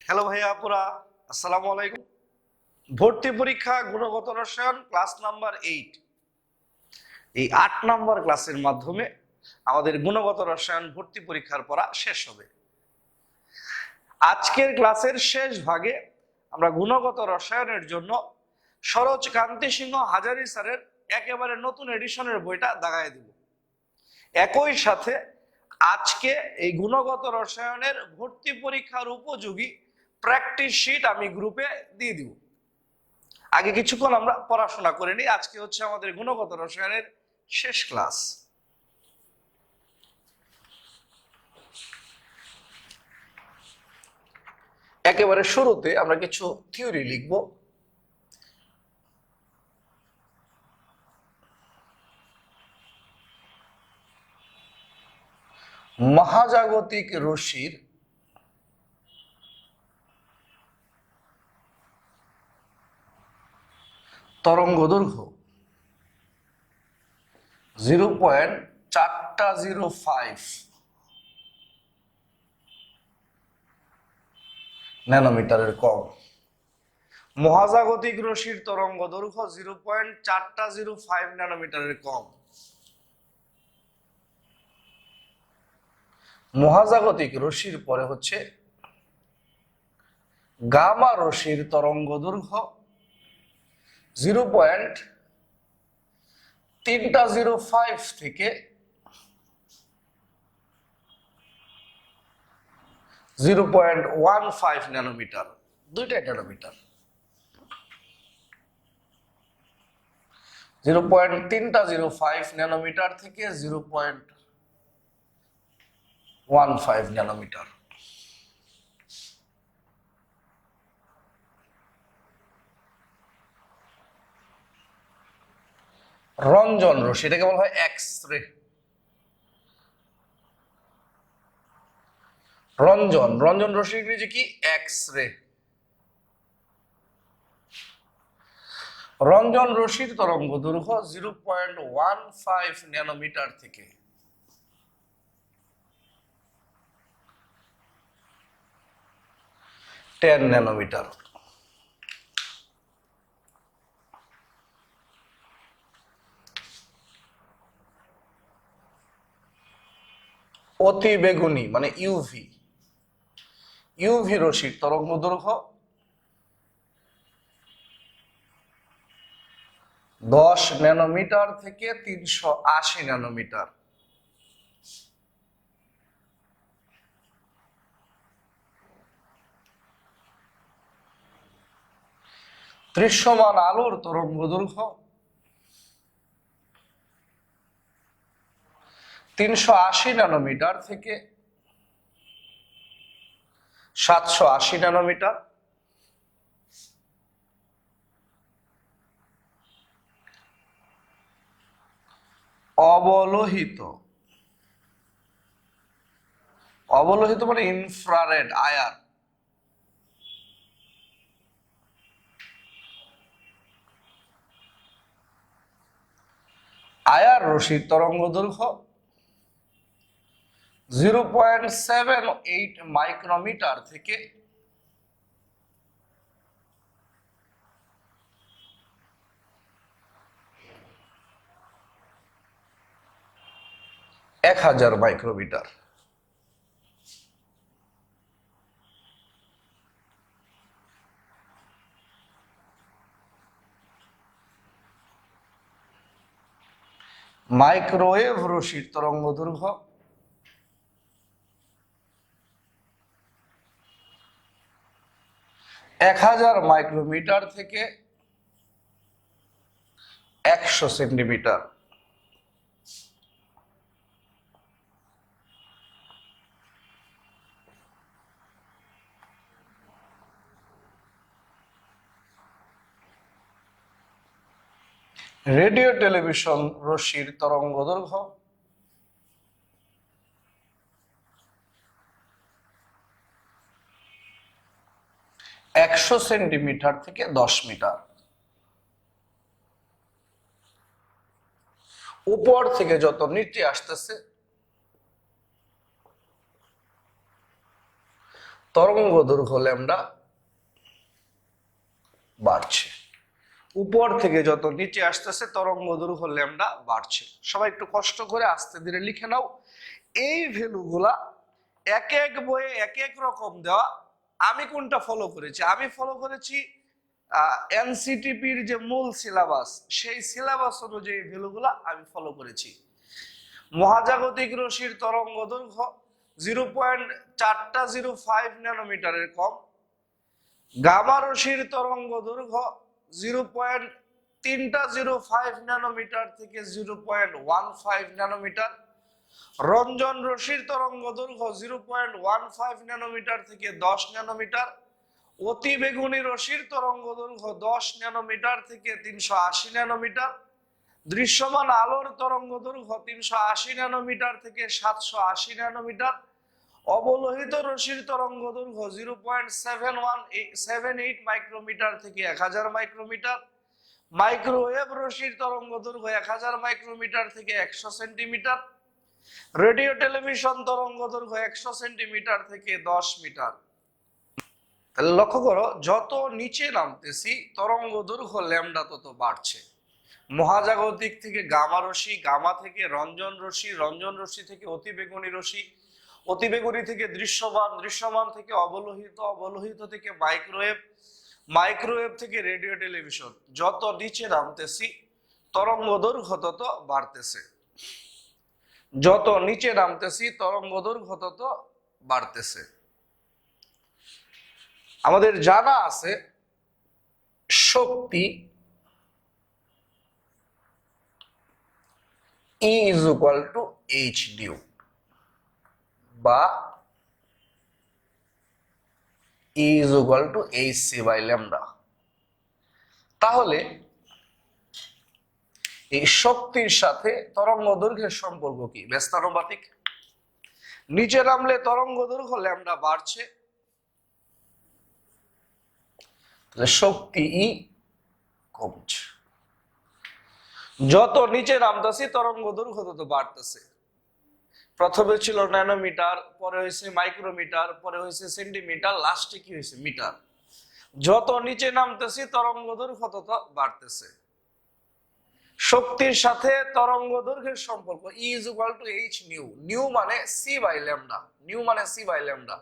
Hello ভাইয়া আপুরা, আসসালামু আলাইকুম। ভর্তি পরীক্ষা গুণগত রসায়ন ক্লাস নাম্বার 8, এই 8 নাম্বার ক্লাসের মাধ্যমে আমাদের গুণগত রসায়ন ভর্তি পরীক্ষার পড়া শেষ হবে। আজকের ক্লাসের শেষ ভাগে আমরা গুণগত রসায়নের জন্য সরোজ কান্তি সিংহ হাজারি স্যারের একেবারে নতুন এডিশনের বইটা দাগায় দিব। একই সাথে আজকে এই গুণগত রসায়নের ভর্তি পরীক্ষার উপযোগী প্র্যাকটিস শিট আমি গ্রুপে দিয়ে দিব। আগে কিছুক্ষণ আমরা পড়াশোনা করে নিই। আজকে হচ্ছে আমাদের গুণগত রসায়নের শেষ ক্লাস। একেবারে শুরুতে আমরা কিছু থিওরি লিখব। মহাজাগতিক রশ্মির তরঙ্গ দৈর্ঘ্য 0.405 ন্যানোমিটারের কম। মহাজাগতিক রশ্মির তরঙ্গ দৈর্ঘ্য 0.405 ন্যানোমিটারের কম। মহাজাগতিক রশ্মির পরে হচ্ছে গামা রশ্মির তরঙ্গ দৈর্ঘ্য 0.305 থেকে 0.15 ন্যানোমিটার, দুইটা ন্যানোমিটার। 0.305 ন্যানোমিটার থেকে 0.15 ন্যানোমিটার। রঞ্জন রশ্মি, এটাকে বলা হয় এক্স রে। রঞ্জন রশ্মি ইংরেজি কি? X ray. রঞ্জন রশ্মির তরঙ্গ দৈর্ঘ্য 0.15 ন্যানোমিটার থেকে 10 ন্যানোমিটার। অতি বেগুনি মানে ইউভি রশ্মির তরঙ্গ দৈর্ঘ্য 10 ন্যানোমিটার থেকে 380 ন্যানোমিটার। দৃশ্যমান আলোর তরঙ্গ দৈর্ঘ্য 380 ন্যানোমিটার থেকে 780 ন্যানোমিটার। অবলোহিত মানে ইনফ্রারেড আয়ার, রশ্মির তরঙ্গ দৈর্ঘ্য 0.78 মাইক্রোমিটার থেকে 1000 মাইক্রোমিটার। মাইক্রোওয়েভ রশ্মির তরঙ্গ দৈর্ঘ্য 1000 মাইক্রোমিটার থেকে 100 সেন্টিমিটার। রেডিও টেলিভিশন রশ্মির তরঙ্গ দৈর্ঘ্য 100 সেন্টিমিটার থেকে 10 মিটার। উপর থেকে যত নিচে আসতেছে তরঙ্গ দৈর্ঘ্য ল্যামডা বাড়ছে। উপর থেকে যত নিচে আসতেছে তরঙ্গ দৈর্ঘ্য ল্যামডা বাড়ছে। সবাই একটু কষ্ট করে আস্তে ধীরে লিখে নাও। এই ভ্যালুগুলা এক এক বইয়ে এক এক রকম দেওয়া। আমি কোনটা ফলো করেছি? আমি ফলো করেছি এনসিটিপির যে মূল সিলেবাস, সেই সিলেবাস অনুযায়ী ভ্যালুগুলা আমি ফলো করেছি। মহাজাগতিক রশ্মির তরঙ্গ দৈর্ঘ্য 0.405 ন্যানোমিটারের কম। গামা রশ্মির তরঙ্গ দৈর্ঘ্য 0.305 ন্যানোমিটার থেকে 0.15 ন্যানোমিটার। রঞ্জন রশ্মির তরঙ্গ দৈর্ঘ্য 0.15 ন্যানোমিটার থেকে 10 ন্যানোমিটার। অতি বেগুনি রশ্মির তরঙ্গ দৈর্ঘ্য 10 ন্যানোমিটার থেকে 380 ন্যানোমিটার। দৃশ্যমান আলোর তরঙ্গ দৈর্ঘ্য 380 ন্যানোমিটার থেকে 780 ন্যানোমিটার। অবলোহিত রশ্মির তরঙ্গ দৈর্ঘ্য 0.778 মাইক্রোমিটার থেকে 1000 মাইক্রোমিটার। মাইক্রোওয়েভ রশ্মির তরঙ্গ দৈর্ঘ্য 1000 মাইক্রোমিটার থেকে 100 সেন্টিমিটার। রেডিও টেলিভিশন তরঙ্গ দৈর্ঘ্য 100 সেন্টিমিটার থেকে 10 মিটার। তাহলে লক্ষ্য করো, যত নিচে নামতেছি তরঙ্গ দৈর্ঘ্য ল্যামডা তত বাড়ছে। মহাজাগতিক থেকে গামা রশ্মি, গামা থেকে রঞ্জন রশ্মি, রঞ্জন রশ্মি থেকে অতিবেগুনি রশ্মি, অতিবেগুনি থেকে দৃশ্যমান, দৃশ্যমান থেকে অবলোহিত, অবলোহিত থেকে মাইক্রোওয়েভ, মাইক্রোওয়েভ থেকে রেডিও টেলিভিশন। যত নিচে নামতেছি তরঙ্গ দৈর্ঘ্য তত বাড়তেছে। যত নিচে নামতেছি তরঙ্গ দৈর্ঘ্য তত বাড়তেছে। আমাদের জানা আছে শক্তি E is equal to h nu বা E is equal to hc by lambda। তাহলে এই শক্তির সাথে তরঙ্গ দৈর্ঘ্যের সম্পর্ক কি? ব্যস্তানুপাতিক। নিচে নামলে তরঙ্গ দৈর্ঘ্য ল্যামডা বাড়ছে, তাহলে শক্তি ই কমছে। যত নিচে নামতেছি তরঙ্গ দৈর্ঘ্য তত বাড়তেছে। প্রথমে ছিল ন্যানোমিটার, পরে হয়েছে মাইক্রোমিটার, পরে হয়েছে সেন্টিমিটার, লাস্টে কি হয়েছে? মিটার। যত নিচে নামতেছি তরঙ্গ দৈর্ঘ্য তত বাড়তেছে। শক্তির সাথে তরঙ্গ দৈর্ঘ্যের সম্পর্ক E is equal to h nu। New মানে c বাই ল্যামডা, নিউ মানে c বাই ল্যামডা।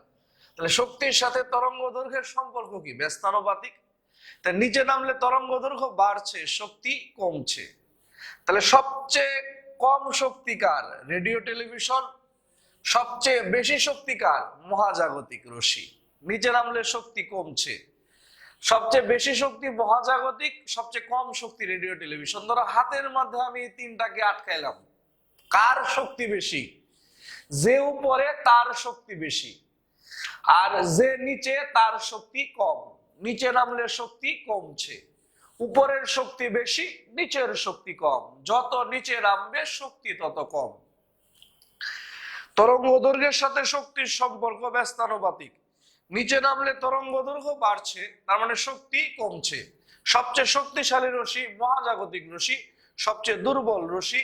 তাহলে শক্তির সাথে তরঙ্গ দৈর্ঘ্যের সম্পর্ক কি? ব্যস্তানুপাতিক। তা নিচে নামলে তরঙ্গ দৈর্ঘ্য বাড়ছে, শক্তি কমছে। তাহলে সবচেয়ে কম শক্তিকার রেডিও টেলিভিশন, সবচেয়ে বেশি শক্তিকার মহাজাগতিক রশ্মি। নিচে নামলে শক্তি কমছে, সবচেয়ে বেশি শক্তি মহাজাগতিক, সবচেয়ে কম শক্তি রেডিও টেলিভিশন। ধরো হাতের মধ্যে আমি তিনটাকে আটকাইলাম, কার শক্তি বেশি? যে উপরে তার শক্তি বেশি, আর যে নিচে তার শক্তি কম। নিচে নামলে শক্তি কমছে, উপরের শক্তি বেশি, নিচের শক্তি কম। যত নিচে নামবে শক্তি তত কম। তরঙ্গ দৈর্ঘ্যের সাথে শক্তির সম্পর্ক ব্যস্তানুপাতিক। নিচে নামলে তরঙ্গ দৈর্ঘ্য বাড়ছে, তার মানে শক্তি কমছে। সবচেয়ে শক্তিশালী রশ্মি মহাজাগতিক রশ্মি, সবচেয়ে দুর্বল রশ্মি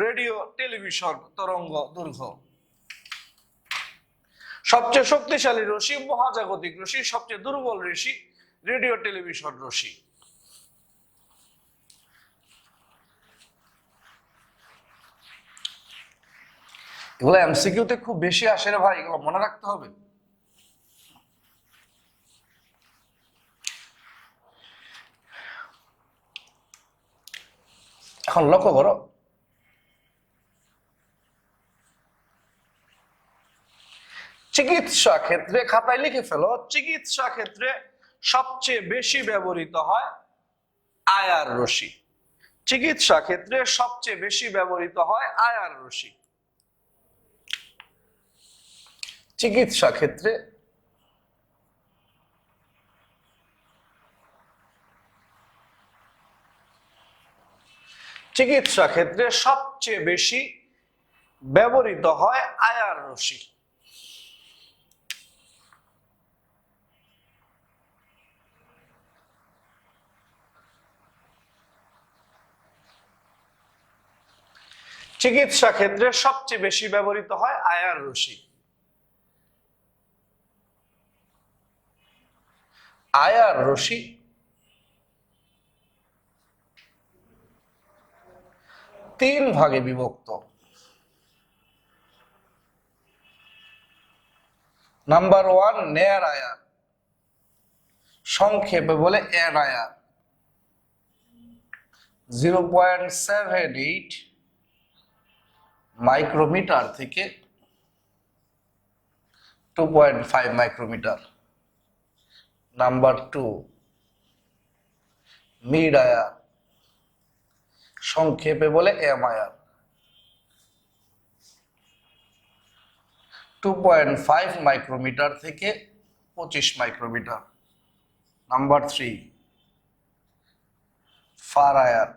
রেডিও টেলিভিশন তরঙ্গ দৈর্ঘ্য। সবচেয়ে শক্তিশালী রশ্মি মহাজাগতিক রশ্মি, সবচেয়ে দুর্বল রশ্মি রেডিও টেলিভিশন রশ্মি। এগুলো এমসিকিউতে খুব বেশি আসে রে ভাই, এগুলো মনে রাখতে হবে। এখন লক্ষ্য করো, চিকিৎসা ক্ষেত্রে খাতায় লিখে ফেলো, চিকিৎসা ক্ষেত্রে সবচেয়ে বেশি ব্যবহৃত হয় আইআর রশ্মি। চিকিৎসা ক্ষেত্রে সবচেয়ে বেশি ব্যবহৃত হয় আইআর রশ্মি। চিকিৎসা ক্ষেত্রে চিকিৎসা ক্ষেত্রে সবচেয়ে বেশি ব্যবহৃত হয় আইআর রশ্মি। চিকিৎসা ক্ষেত্রে সবচেয়ে বেশি ব্যবহৃত হয় আইআর রশ্মি। আয়ার রশ্মি তিন ভাগে বিভক্ত। নাম্বার ওয়ান, নেয়ার আয়ার, সংক্ষেপে বলে এন আয়ার, 0.78 মাইক্রোমিটার থেকে 2.5 মাইক্রোমিটার। নাম্বার টু, মিড আয়ার, সংক্ষেপে বলে এম আয়ার, 2.5 মাইক্রোমিটার থেকে 25 মাইক্রোমিটার। নাম্বার থ্রি, ফার আয়ার,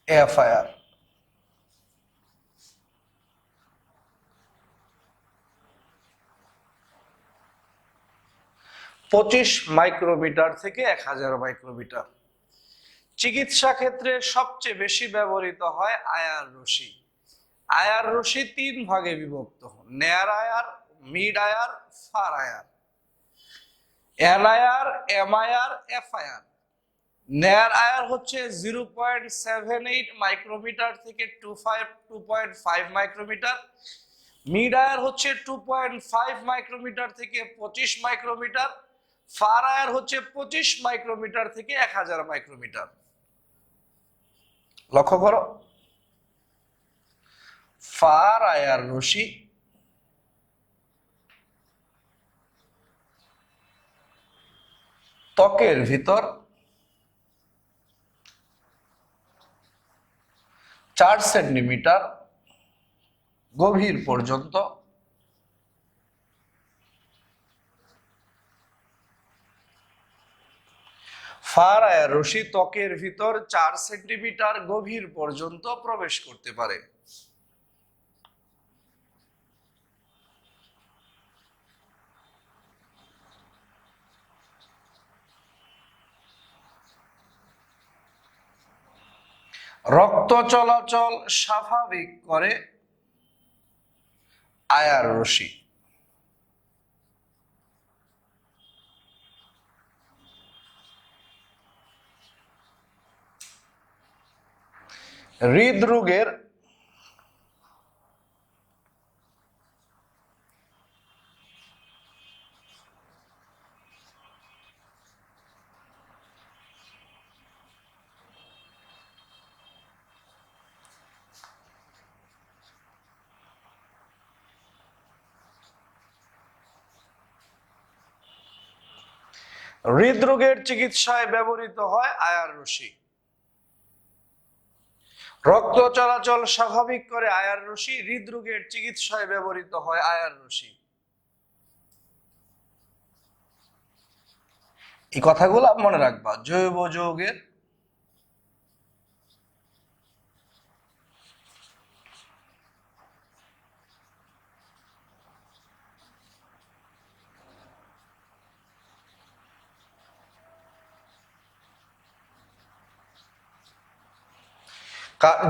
এফ আয়ার, 25 মাইক্রোমিটার থেকে 1000 মাইক্রোমিটার। চিকিৎসা ক্ষেত্রে সবচেয়ে বেশি ব্যবহৃত হয় আয়ার রশ্মি। আয়ার রশ্মি তিন ভাগে বিভক্ত: নেয়ার আয়ার, মিড আয়ার, ফার আয়ার। এন আয়ার, এম আয়ার, এফ আয়ার। নেয়ার আয়ার হচ্ছে 0.78 মাইক্রোমিটার থেকে 2.5 মাইক্রোমিটার। মিড আয়ার হচ্ছে 2.5 মাইক্রোমিটার থেকে 25 মাইক্রোমিটার। ফার আয়ার হচ্ছে 25 মাইক্রোমিটার থেকে 1000 মাইক্রোমিটার। লক্ষ্য করো, ফার আয়ার রশ্মি ত্বকের ভিতর 4 সেন্টিমিটার গভীর পর্যন্ত ফার আয়ার রশ্মি ত্বকের ভিতর 4 সেন্টিমিটার গভীর পর্যন্ত প্রবেশ করতে পারে। রক্ত চলাচল স্বাভাবিক করে আয়ার রশ্মি। হৃদরোগের হৃদরোগের চিকিৎসায় ব্যবহৃত হয় আয়ার রশ্মি। রক্ত চলাচল স্বাভাবিক করে আয়ার রশ্মি। হৃদরোগের চিকিৎসায় ব্যবহৃত হয় আয়ার রশ্মি। এই কথাগুলো মনে রাখবা। জৈব যৌগের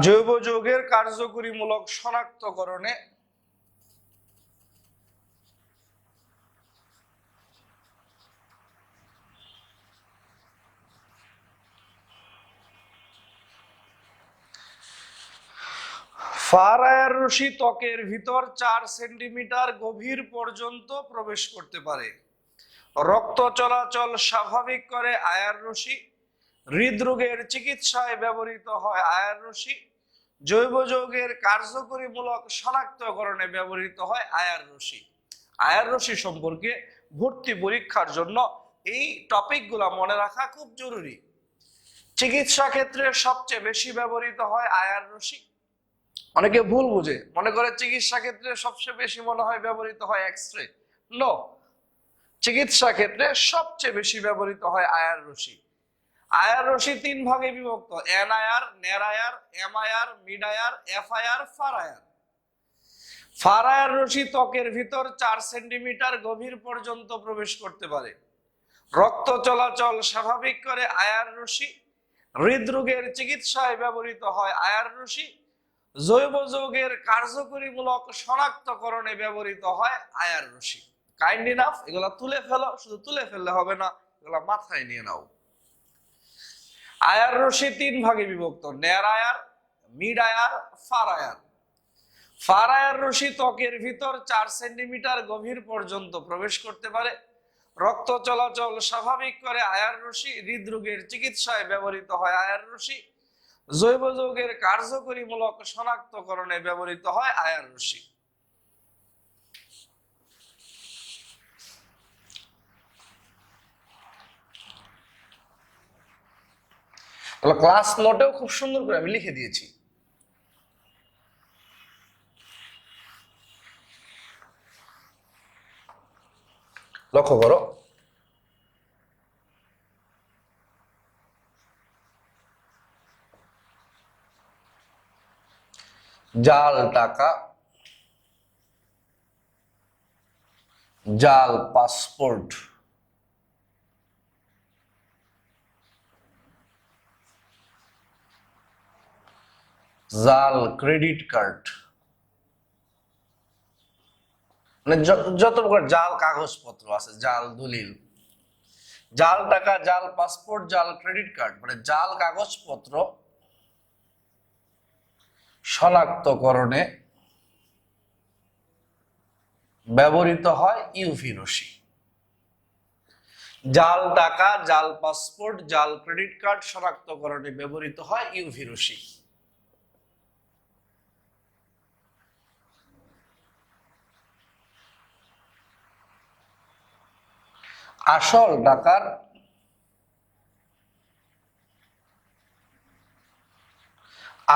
জৈব যৌগের কার্যকরীমূলক শনাক্তকরণে ফার আয়ার রশ্মি ত্বকের ভিতর 4 সেন্টিমিটার গভীর পর্যন্ত প্রবেশ করতে পারে। রক্ত চলাচল স্বাভাবিক করে আয়ার রশ্মি। হৃদরোগের চিকিৎসায় ব্যবহৃত হয় আয়ার রশ্মি। জৈব যৌগের কার্যকরীমূলক শনাক্তকরণে ব্যবহৃত হয় আয়ার রশ্মি। আয়ার রশ্মি সম্পর্কে ভর্তি পরীক্ষার জন্য এই টপিকগুলো মনে রাখা খুব জরুরি। চিকিৎসা ক্ষেত্রে সবচেয়ে বেশি ব্যবহৃত হয় আয়ার রশ্মি। অনেকে ভুল বুঝে, মনে করে চিকিৎসা ক্ষেত্রে সবচেয়ে বেশি মনে হয় ব্যবহৃত হয় এক্সরে। নো, চিকিৎসা ক্ষেত্রে সবচেয়ে বেশি ব্যবহৃত হয় আয়ার রশ্মি। আয়ার রশ্মি তিন ভাগে বিভক্ত: এন আয়ার, নেয়ার আয়ার, এম আয়ার, মিড আয়ার, এফ আয়ার, ফার আয়ার। ফার আয়ার রশ্মি ত্বকের ভিতর 4 সেন্টিমিটার গভীর পর্যন্ত প্রবেশ করতে পারে। রক্ত চলাচল স্বাভাবিক করে আয়ার রশ্মি। হৃদরোগের চিকিৎসায় ব্যবহৃত হয় আয়ার রশ্মি। জৈব যৌগের কার্যকরীমূলক শনাক্তকরণে ব্যবহৃত হয় আয়ার রশ্মি। কাইন্ড ইনাফ এগুলা তুলে ফেলো, শুধু তুলে ফেললে হবে না, এগুলা মাথায় নিয়ে নাও। আয়ার রশি 3 ভাগে বিভক্ত, নেয়ার আয়ার, মিড আয়ার, ফার আয়ার। ফার আয়ার রশি ত্বকের ভিতর 4 সেন্টিমিটার গভীর পর্যন্ত প্রবেশ করতে পারে। রক্ত চলাচল স্বাভাবিক করে আয়ার রশি। হৃদরোগের চিকিৎসায় ব্যবহৃত হয় আয়ার রশি। জৈব যৌগের কার্যকরীমূলক শনাক্তকরণে ব্যবহৃত হয় আয়ার রশি। ক্লাস নোটেও খুব সুন্দর করে আমি লিখে দিয়েছি। লক্ষ্য করো, জাল টাকা, জাল পাসপোর্ট, জাল ক্রেডিট কার্ড, মানে যত প্রকার জাল কাগজপত্র আছে, জাল দলিল, জাল টাকা, জাল পাসপোর্ট, জাল ক্রেডিট কার্ড, মানে জাল কাগজপত্র শনাক্তকরণে ব্যবহৃত হয় ইউভি রশ্মি। জাল টাকা, জাল পাসপোর্ট, জাল ক্রেডিট কার্ড শনাক্তকরণে ব্যবহৃত হয় ইউভি রশ্মি।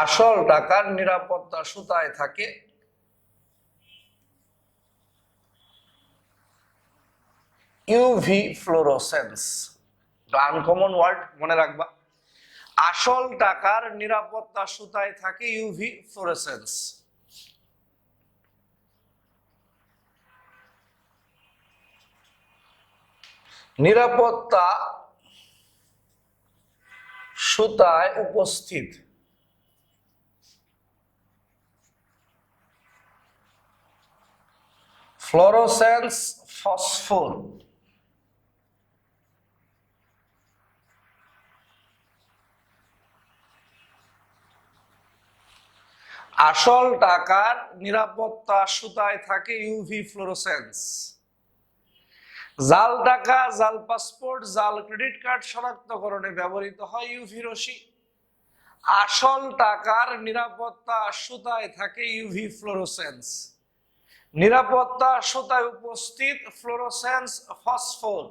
আসল টাকার নিরাপত্তা সুতায় থাকে ইউভি ফ্লোরোসেন্স। আনকমন ওয়ার্ড, মনে রাখবা। আসল টাকার নিরাপত্তা সুতায় থাকে ইউভি ফ্লোরোসেন্স। নিরাপত্তা সুতায় উপস্থিত ফ্লোরোসেন্স ফসফোর আসল টাকার নিরাপত্তা সুতায় থাকে ইউভি ফ্লোরোসেন্স। জাল টাকা, জাল পাসপোর্ট, জাল ক্রেডিট কার্ড শনাক্তকরণে ব্যবহৃত হয় ইউভি রশ্মি। আসল টাকার নিরাপত্তা সুতায় থাকে ইউভি ফ্লোরোসেন্স। নিরাপত্তা সুতায় উপস্থিত ফ্লোরোসেন্স ফসফোর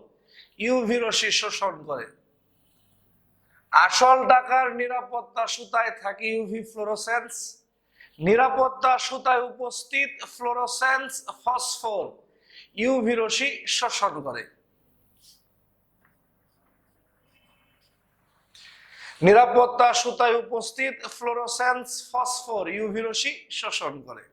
ইউভি রশ্মি শোষণ করে। আসল টাকার নিরাপত্তা সুতায় থাকে ইউভি ফ্লোরোসেন্স। নিরাপত্তা সুতায় উপস্থিত ফ্লোরোসেন্স ফসফোর ইউভি রশ্মি শোষণ করে। নিরাপত্তা সুতায় উপস্থিত ফ্লোরোসেন্স ফসফোর ইউভি রশ্মি শোষণ করে।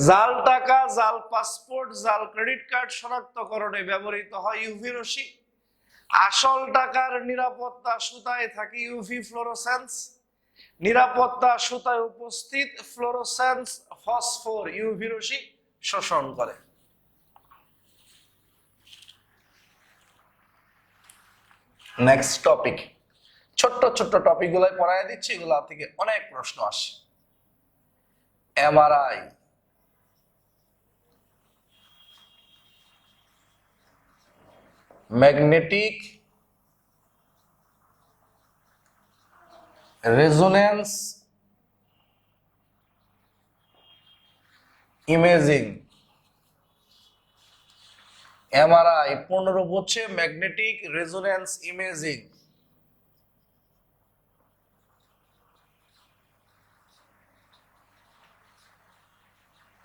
জাল টাকা, জাল পাসপোর্ট, জাল ক্রেডিট কার্ড শনাক্তকরণে ব্যবহৃত হয় ইউভি রশ্মি। আসল টাকার নিরাপত্তা সুতায় থাকে ইউভি ফ্লোরোসেন্স। নিরাপত্তা সুতায় উপস্থিত ফ্লোরোসেন্স ফসফোর ইউভি রশ্মি শোষণ করে। নেক্সট টপিক, ছোট্ট ছোট্ট টপিক গুলো পড়ায় দিচ্ছি, এগুলা থেকে অনেক প্রশ্ন আসে। MRI, magnetic resonance imaging. MRI পূর্ণরূপ হচ্ছে ম্যাগনেটিক রেজোন্যান্স ইমেজিং।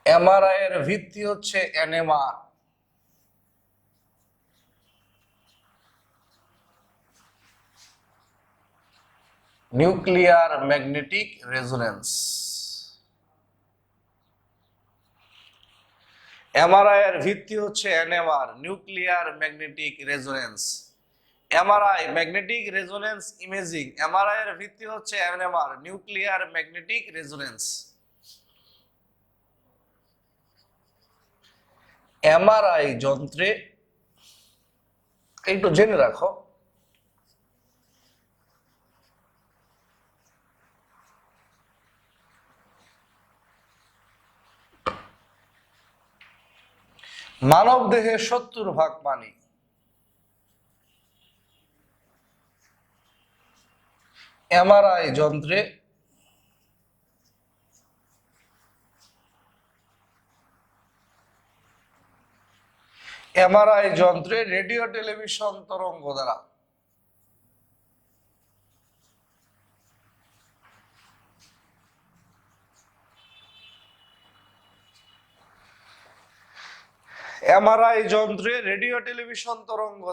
এমআরআই এর ভিত্তি হচ্ছে NMR. Nuclear magnetic resonance. MRI এর ভিত্তি হচ্ছে NMR, nuclear magnetic resonance. MRI magnetic resonance imaging, MRI এর ভিত্তি হচ্ছে NMR, nuclear magnetic resonance. MRI যন্ত্রে, একটু জেনে রাখো, মানব দেহে 70% পানি। এমআরআই যন্ত্রে রেডিও টেলিভিশন তরঙ্গ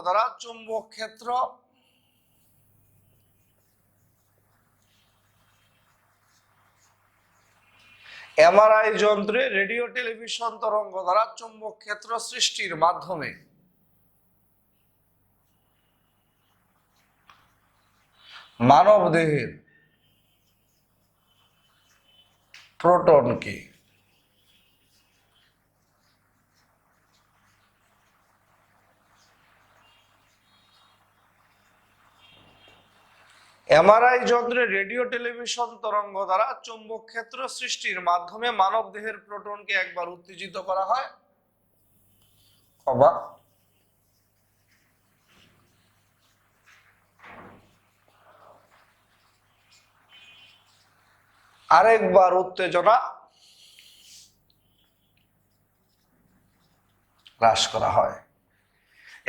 দ্বারা চুম্বক ক্ষেত্র রেডিও টেলিভিশন তরঙ্গ দ্বারা চুম্বক ক্ষেত্র সৃষ্টির মাধ্যমে মানব দেহের প্রোটনকে এমআরআই যন্ত্রে রেডিও টেলিভিশন তরঙ্গ দ্বারা চুম্বক ক্ষেত্র সৃষ্টির মাধ্যমে মানব দেহের প্রোটনকে একবার উত্তেজিত করা হয়, আরেকবার উত্তেজনা হ্রাস করা হয়।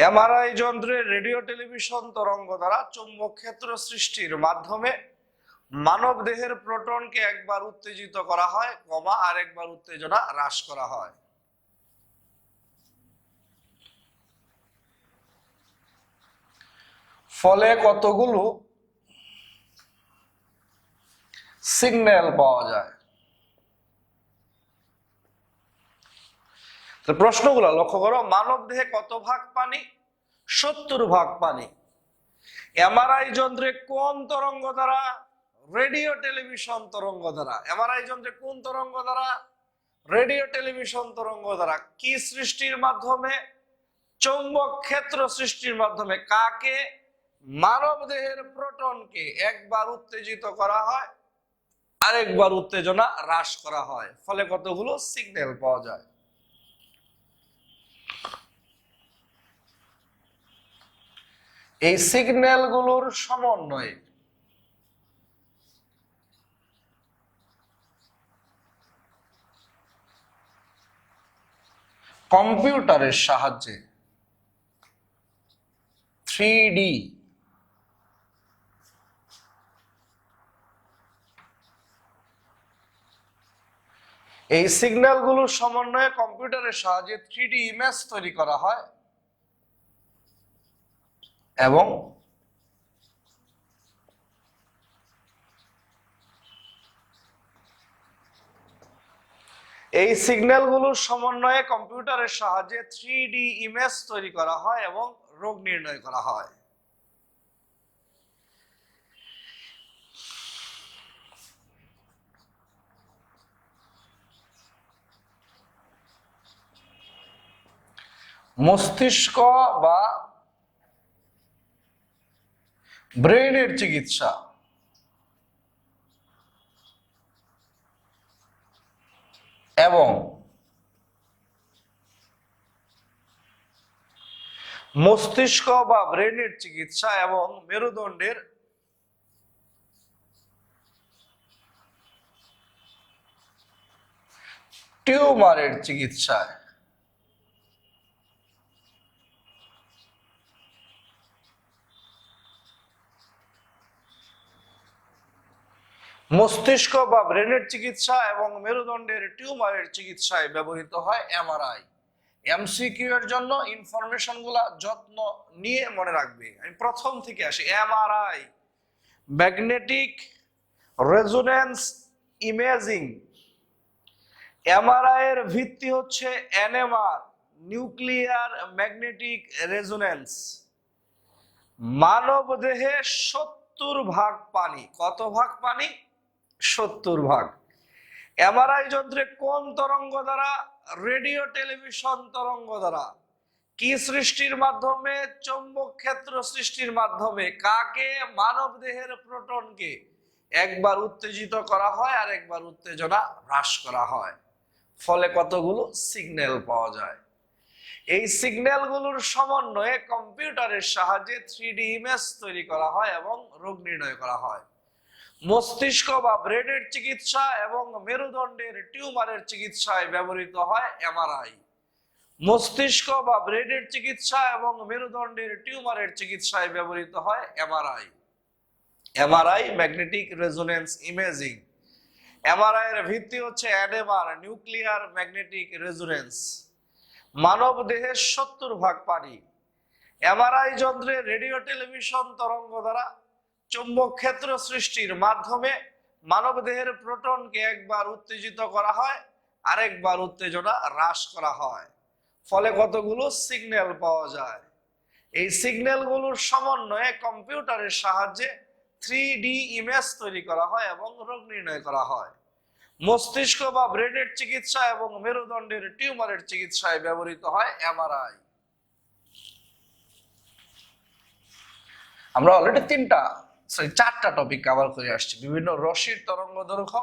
এমআরআই যন্ত্রের রেডিও টেলিভিশন তরঙ্গ দ্বারা চুম্বক ক্ষেত্র সৃষ্টির মাধ্যমে মানব দেহের প্রোটনকে একবার উত্তেজিত করা হয়, আরেকবার উত্তেজনা হ্রাস করা হয়। ফলে কতগুলো সিগন্যাল পাওয়া যায়। প্রশ্নগুলো লক্ষ্য করো। মানব দেহে কত ভাগ পানি? 70% পানি। এমআরআই যন্ত্রে কোন তরঙ্গ দ্বারা? রেডিও টেলিভিশন তরঙ্গ দ্বারা। এমআরআই যন্ত্রে কোন তরঙ্গ দ্বারা? রেডিও টেলিভিশন তরঙ্গ দ্বারা। কি সৃষ্টির মাধ্যমে? চৌম্বক ক্ষেত্র সৃষ্টির মাধ্যমে। কাকে? মানব দেহের প্রোটনকে একবার উত্তেজিত করা হয়, আরেকবার উত্তেজনা হ্রাস করা হয়। ফলে কতগুলো সিগন্যাল পাওয়া যায়। এই সিগন্যালগুলোর সমন্বয়ে কম্পিউটারের সাহায্যে 3D এই সিগন্যালগুলোর সমন্বয়ে কম্পিউটারের সাহায্যে 3D ইমেজ তৈরি করা হয় এবং এই সিগন্যালগুলোর সমন্বয়ে কম্পিউটারের সাহায্যে 3D ইমেজ তৈরি করা হয় এবং রোগ নির্ণয় করা হয়। মস্তিষ্ক বা ব্রেইনের চিকিৎসা এবং মস্তিষ্ক বা ব্রেইনের চিকিৎসা এবং মেরুদণ্ডের টিউমারের চিকিৎসায় মস্তিষ্ক বা ব্রেনের চিকিৎসা এবং মেরুদণ্ডের টিউমারের চিকিৎসায় ব্যবহৃত হয় এমআরআই। এমসিকিউ এর জন্য ইনফরমেশন গুলা যত্ন নিয়ে মনে রাখবে। আমি প্রথম থেকে আসি। MRI, magnetic resonance imaging. MRI এর ভিত্তি হচ্ছে এনএমআর, নিউক্লিয়ার ম্যাগনেটিক রেজোনেন্স। মানব দেহে 70% পানি। কত ভাগ পানি? 70%। এমআরআই যন্ত্রে কোন তরঙ্গ দ্বারা? রেডিও টেলিভিশন তরঙ্গ দ্বারা কি সৃষ্টির মাধ্যমে? চৌম্বক ক্ষেত্র সৃষ্টির মাধ্যমে। কাকে? মানব দেহের প্রোটনকে একবার উত্তেজিত করা হয় আর একবার উত্তেজনা হ্রাস করা হয়, ফলে কতগুলো সিগন্যাল পাওয়া যায়। এই সিগন্যালগুলোর সমন্বয়ে কম্পিউটারের সাহায্যে 3D ইমেজ তৈরি করা হয় এবং রোগ নির্ণয় করা হয়। মস্তিষ্ক বা ব্রেনের চিকিৎসা এবং মেরুদণ্ডের টিউমারের চিকিৎসায় ব্যবহৃত হয় এমআরআই। মস্তিষ্ক বা ব্রেনের চিকিৎসা এবং মেরুদণ্ডের টিউমারের চিকিৎসায় ব্যবহৃত হয় MRI. MRI magnetic resonance imaging. MRI এর ভিত্তি হচ্ছে এনএমআর, নিউক্লিয়ার ম্যাগনেটিক রেজোনেন্স। মানব দেহের 70% পানি। এমআরআই যন্ত্রে রেডিও টেলিভিশন তরঙ্গ দ্বারা চৌম্বক ক্ষেত্র সৃষ্টির মাধ্যমে মানব দেহের প্রোটনকে একবার উত্তেজিত করা হয়, আরেকবার উত্তেজনা হ্রাস করা হয়, ফলে কতগুলো সিগন্যাল পাওয়া যায়। এই সিগন্যালগুলোর সমন্বয়ে কম্পিউটারের সাহায্যে 3D ইমেজ তৈরি করা হয় এবং রোগ নির্ণয় করা হয়। মস্তিষ্ক বা ব্রেনের চিকিৎসা এবং মেরুদণ্ডের টিউমারের চিকিৎসায় ব্যবহৃত হয় এমআরআই। আমরা অলরেডি চারটা টপিক কভার করে আসছি। বিভিন্ন রশ্মির তরঙ্গ দৈর্ঘ্য,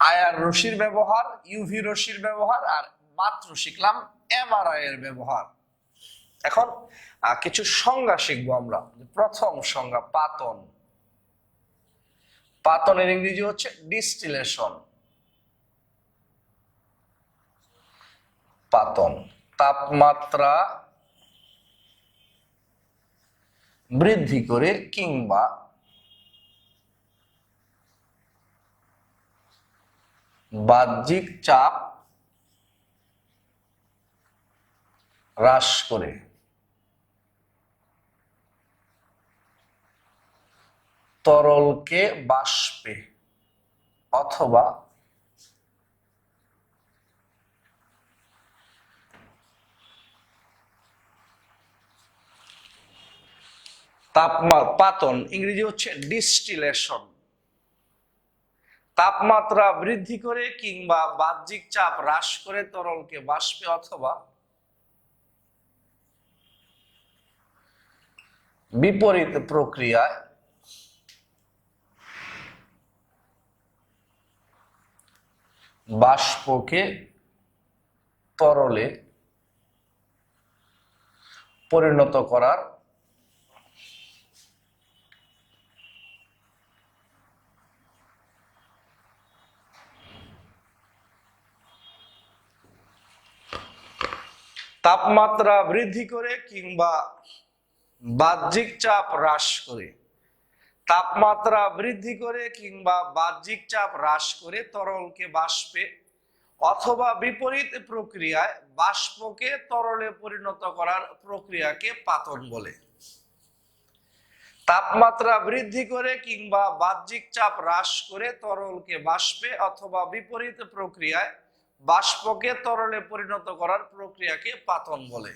আইআর রশ্মির ব্যবহার, ইউভি রশ্মির ব্যবহার, আর মাত্র শিখলাম এমআরআই এর ব্যবহার। এখন কিছু সংজ্ঞা শিখবো আমরা। প্রথম সংজ্ঞা পাতন। পাতনের ইংরেজি হচ্ছে ডিস্টিলেশন। পাতন তাপমাত্রা বৃদ্ধি করে কিংবা বাহ্যিক চাপ হ্রাস করে তরলকে বাষ্পে অথবা পাতন ইংরেজি হচ্ছে ডিস্টিলেশন। তাপমাত্রা বৃদ্ধি করে কিংবা বাহ্যিক চাপ হ্রাস করে তরলকে বাষ্পে অথবা বিপরীত প্রক্রিয়ায় বাষ্পকে তরলে পরিণত করার তাপমাত্রা বৃদ্ধি করে কিংবা বাহ্যিক চাপ হ্রাস করে। তাপমাত্রা বৃদ্ধি করে কিংবা বাহ্যিক চাপ হ্রাস করে তরলকে বাষ্পে অথবা বিপরীত প্রক্রিয়ায় বাষ্পকে তরলে পরিণত করার প্রক্রিয়াকে পাতন বলে। তাপমাত্রা বৃদ্ধি করে কিংবা বাহ্যিক চাপ হ্রাস করে তরলকে বাষ্পে অথবা বিপরীত প্রক্রিয়ায় বাষ্পকে তরলে পরিণত করার প্রক্রিয়াকে পাতন বলে।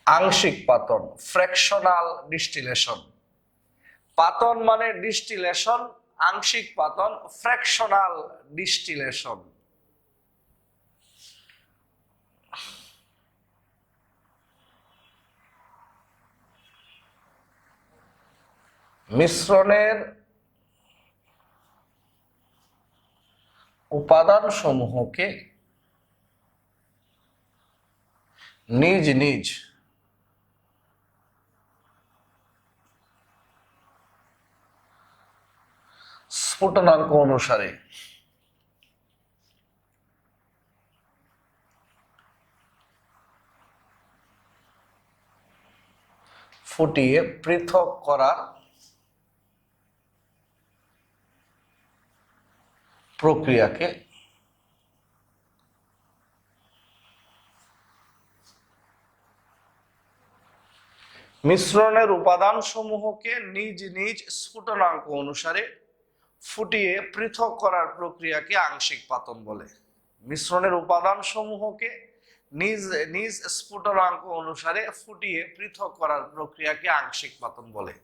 আংশিক পাতন, ফ্র্যাকশনাল ডিস্টিলেশন। পাতন মানে ডিস্টিলেশন, আংশিক পাতন ফ্র্যাকশনাল ডিস্টিলেশন। মিশ্রণের উপাদান সমূহকে নিজ নিজ স্ফুটনাঙ্ক অনুসারে ফুটিয়ে পৃথক করার প্রক্রিয়াকে মিশ্রণের উপাদান সমূহকে নিজ নিজ স্ফুটনাঙ্ক অনুসারে ফুটিয়ে পৃথক করার প্রক্রিয়াকে আংশিক পাতন বলে। মিশ্রণের উপাদান সমূহকে নিজ নিজ স্ফুটনাঙ্ক অনুসারে ফুটিয়ে পৃথক করার প্রক্রিয়াকে আংশিক পাতন বলে।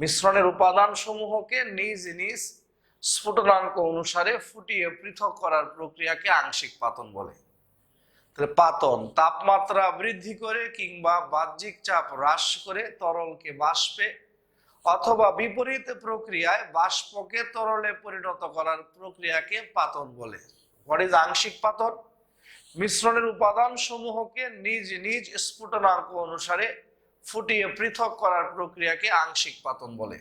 মিশ্রণের উপাদান সমূহকে নিজ নিজ স্ফুটনাঙ্ক অনুসারে ফুটিয়ে পৃথক করার প্রক্রিয়াকে আংশিক পাতন বলে। তাহলে পাতন তাপমাত্রা বৃদ্ধি করে কিংবা বাহ্যিক চাপ হ্রাস করে তরলকে বাষ্পে অথবা বিপরীত প্রক্রিয়ায় বাষ্পকে তরলে পরিণত করার প্রক্রিয়াকে পাতন বলে। হোয়াট ইজ আংশিক পাতন? মিশ্রণের উপাদান সমূহকে নিজ নিজ স্ফুটনাঙ্ক অনুসারে ফুটিয়ে পৃথক করার প্রক্রিয়াকে আংশিক পাতন বলে।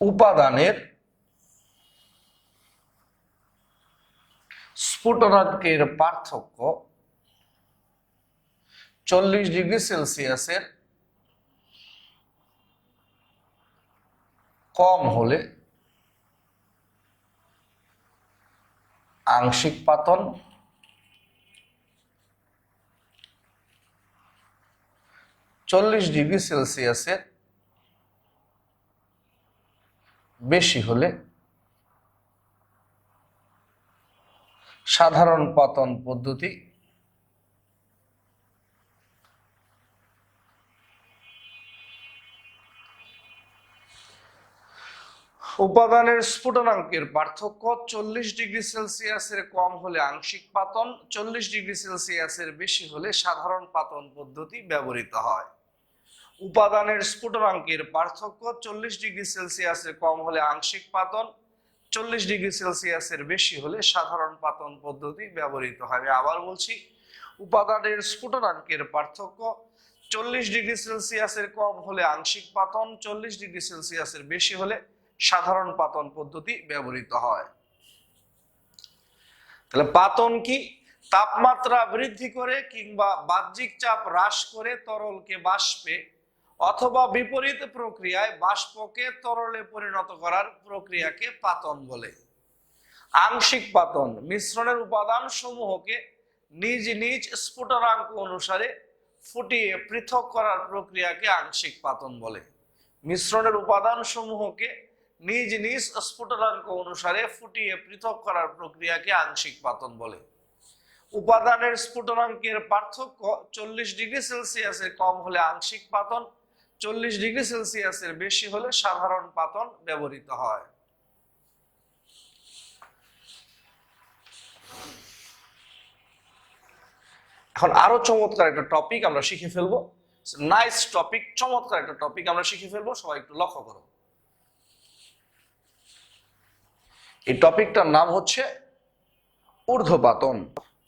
উপাদানের স্ফুটনাঙ্কের পার্থক্য 40 ডিগ্রি সেলসিয়াসের কম হলে আংশিক পাতন, 40 ডিগ্রি সেলসিয়াসের বেশি হলে সাধারণ পাতন পদ্ধতি উপাদানের স্ফুটনাঙ্কের পার্থক্য 40 ডিগ্রি সেলসিয়াসের কম হলে আংশিক পাতন, 40 ডিগ্রি সেলসিয়াসের বেশি হলে সাধারণ পাতন পদ্ধতি ব্যবহৃত হয়। উপাদানের স্ফুটনাঙ্কের পার্থক্য 40 ডিগ্রি সেলসিয়াসের কম হলে আংশিক পাতন, 40 ডিগ্রি সেলসিয়াসের বেশি হলে সাধারণ পাতন পদ্ধতি ব্যবহৃত হয়। আমি আবার বলছি, উপাদানের স্ফুটনাঙ্কের পার্থক্য 40 ডিগ্রি সেলসিয়াসের কম হলে আংশিক পাতন, 40 ডিগ্রি সেলসিয়াসের বেশি হলে সাধারণ পাতন পদ্ধতি ব্যবহৃত হয়। তাহলে পাতন কি? তাপমাত্রা বৃদ্ধি করে কিংবা বাহ্যিক চাপ হ্রাস করে তরলকে বাষ্পে অথবা বিপরীত প্রক্রিয়ায় বাষ্পকে তরলে পরিণত করার প্রক্রিয়াকে পাতন বলে। আংশিক পাতন মিশ্রণের উপাদান সমূহকে নিজ নিজ স্ফুটনাঙ্ক অনুসারে ফুটিয়ে পৃথক করার প্রক্রিয়াকে আংশিক পাতন বলে। মিশ্রণের উপাদান সমূহকে নিজ নিজ স্ফুটনাঙ্ক অনুসারে ফুটিয়ে পৃথক করার প্রক্রিয়াকে আংশিক পাতন বলে। উপাদানের স্ফুটনাঙ্কের পার্থক্য 40 ডিগ্রি সেলসিয়াসের কম হলে আংশিক পাতন, 40 ডিগ্রি সেলসিয়াসের বেশি হলে সাধারণ পাতন ব্যবহৃত হয়। এখন আরো চমৎকার একটা টপিক আমরা শিখে ফেলবো। নাইস টপিক, চমৎকার একটা টপিক আমরা শিখে ফেলবো, সবাই একটু লক্ষ্য করো। এই টপিকটার নাম হচ্ছে ঊর্ধ্বপাতন।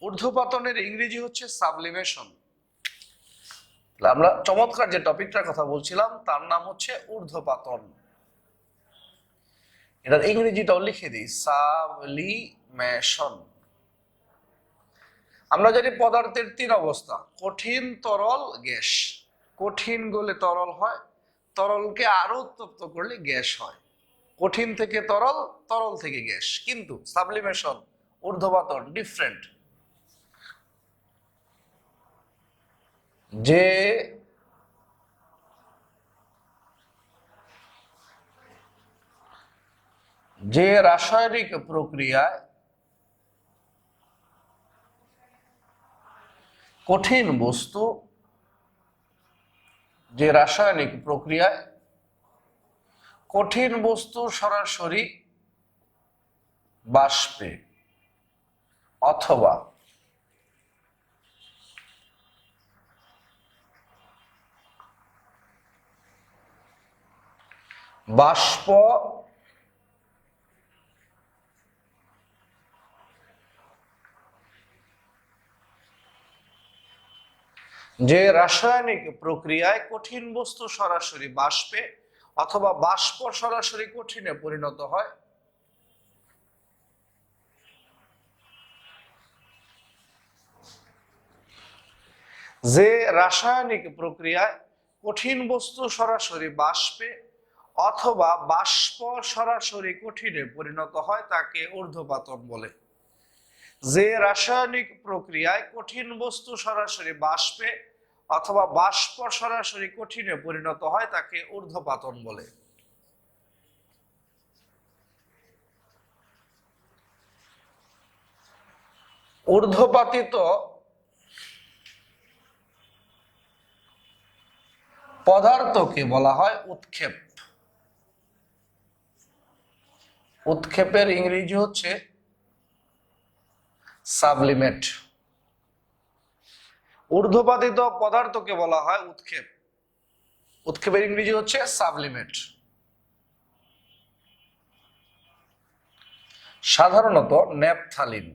ঊর্ধ্বপাতনের ইংরেজি হচ্ছে সাবলিমেশন। আমরা চমৎকার যে টপিকটার কথা বলছিলাম তার নাম হচ্ছে ঊর্ধ্বপাতন। এটার ইংরেজিটাও লিখে দিই, সাবলিমেশন। আমরা জানি পদার্থের 3 অবস্থা, কঠিন, তরল, গ্যাস। কঠিন গলে তরল হয়, তরলকে আরো উত্তপ্ত করলে গ্যাস হয়। কঠিন থেকে তরল, তরল থেকে গ্যাস। কিন্তু সাবলিমেশন, ঊর্ধ্বপাতন ডিফারেন্ট। যে রাসায়নিক প্রক্রিয়ায় কঠিন বস্তু, যে রাসায়নিক প্রক্রিয়ায় কঠিন বস্তু সরাসরি বাষ্পে অথবা বাষ্প যে রাসায়নিক প্রক্রিয়ায় কঠিন বস্তু সরাসরি বাষ্পে অথবা বাষ্প সরাসরি কঠিনে পরিণত হয়, যে রাসায়নিক প্রক্রিয়ায় কঠিন বস্তু সরাসরি বাষ্পে অথবা বাষ্প সরাসরি কঠিনে পরিণত হয় তাকে ঊর্ধ্বপাতন বলে। যে রাসায়নিক প্রক্রিয়ায় কঠিন বস্তু সরাসরি বাষ্পে অথবা বাষ্প সরাসরি কঠিনে পরিণত হয় তাকে ঊর্ধ্বপাতন বলে। ঊর্ধ্বপাতিত পদার্থকে বলা হয় উৎক্ষেপ। উৎক্ষেপের ইংরেজি হচ্ছে সাবলিমেট। ঊর্ধ্বপাতিত পদার্থকে বলা হয় উৎক্ষেপ। উৎক্ষেপের ইংরেজি হচ্ছে সাবলিমেট। সাধারণত ন্যাপথালিন।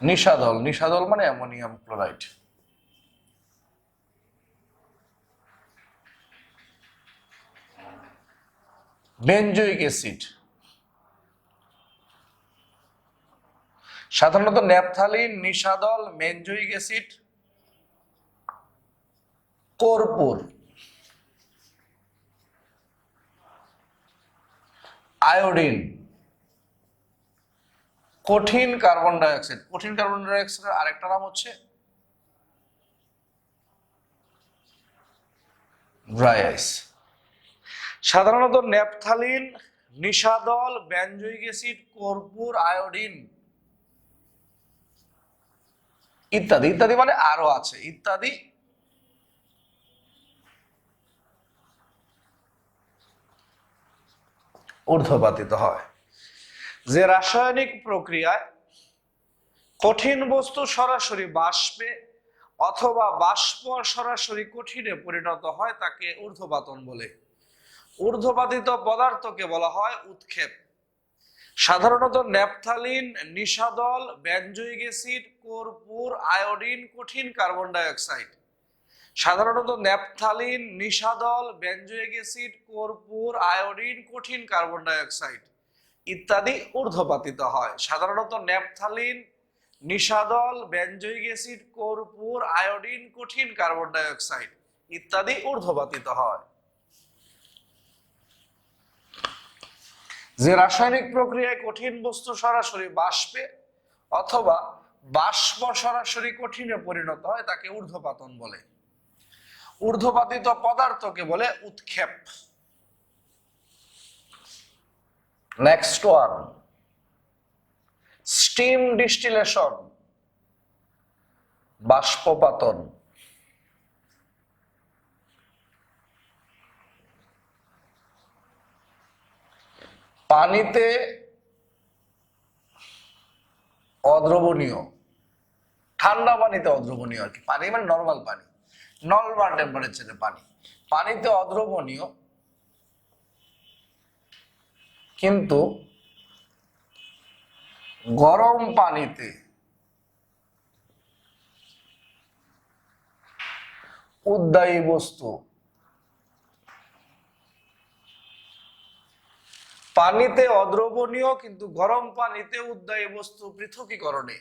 নিশাদল, নিশাদল মানে অ্যামোনিয়াম ক্লোরাইড। Benzoic acid. সাধারণত ন্যাপথালিন, নিশাদল, বেনজোইক অ্যাসিড, কর্পূর, আয়োডিন, কঠিন কার্বন ডাইঅক্সাইড। কঠিন কার্বন ডাইঅক্সাইডের আরেকটা নাম হচ্ছে ড্রাই আইস। সাধারণত ন্যাপথালিন, নিশাদল, বেনজোইক অ্যাসিড, কর্পূর, আয়োডিন ইত্যাদি। ইত্যাদি মানে আরো আছে ইত্যাদি ঊর্ধ্বপাতিত হয়। যে রাসায়নিক প্রক্রিয়ায় কঠিন বস্তু সরাসরি বাষ্পে অথবা বাষ্প সরাসরি কঠিনে পরিণত হয় তাকে ঊর্ধ্বপাতন বলে। ঊর্ধ্বপাতিত পদার্থকে বলা হয় উৎক্ষেপ। সাধারণত ন্যাপথালিন, নিশাদল, বেনজোইক অ্যাসিড, কর্পূর, আয়োডিন, কঠিন কার্বন ডাইঅক্সাইড। সাধারণত ন্যাপথালিন, নিশাদল, বেনজোইক অ্যাসিড, কর্পূর, আয়োডিন, কঠিন কার্বন ডাইঅক্সাইড ইত্যাদি ঊর্ধ্বপাতিত হয়। সাধারণত ন্যাপথালিন, নিশাদল, বেনজোইক অ্যাসিড, কর্পূর, আয়োডিন, কঠিন কার্বন ডাইঅক্সাইড ইত্যাদি ঊর্ধ্বপাতিত হয়। যে রাসায়নিক প্রক্রিয়ায় কঠিন বস্তু সরাসরি বাষ্পে অথবা বাষ্প সরাসরি কঠিনে পরিণত হয় তাকে ঊর্ধ্বপাতন বলে। ঊর্ধ্বপাতিত পদার্থকে বলে উৎক্ষেপ। নেক্সট ওয়ান, স্টিম ডিস্টিলেশন, বাষ্পপাতন। পানিতে অদ্রবণীয়, ঠান্ডা পানিতে অদ্রবণীয় আর কি, পানি মানে নর্মাল পানি, নর্মাল টেম্পারেচারের পানি, পানিতে অদ্রবণীয় কিন্তু গরম পানিতে উদ্বায়ী বস্তু। পানিতে অদ্রবণীয় কিন্তু গরম পানিতে উদ্বায়ী বস্তু পৃথকীকরণে।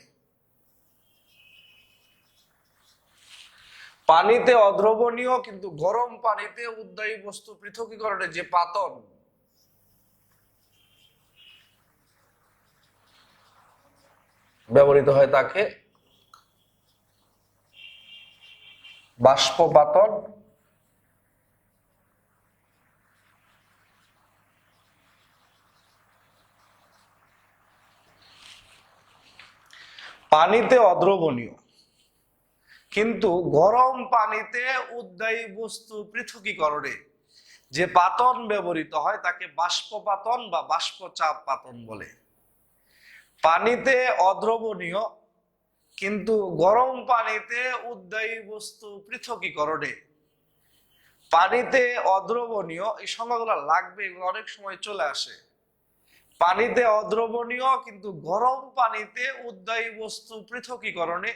পানিতে অদ্রবণীয় কিন্তু গরম পানিতে উদ্বায়ী বস্তু পৃথকীকরণে যে পাতন, ব্যবহৃত হয় তাকে বাষ্পপাতন পানিতে অদ্রবণীয় কিন্তু গরম পানিতে উদ্বায়ী বস্তু পৃথকীকরণে যে পাতন ব্যবহৃত হয় তাকে বাষ্পপাতন বা বাষ্পচাপ পাতন বলে। পানিতে অদ্রবণীয় কিন্তু গরম পানিতে উদ্বায়ী বস্তু পৃথকীকরণে। পানিতে অদ্রবণীয়, এই সংজ্ঞাগুলো লাগবে, এগুলো অনেক সময় চলে আসে। পানিতে অদ্রবণীয় কিন্তু গরম পানিতে উদ্বায়ী বস্তু পৃথকীকরণে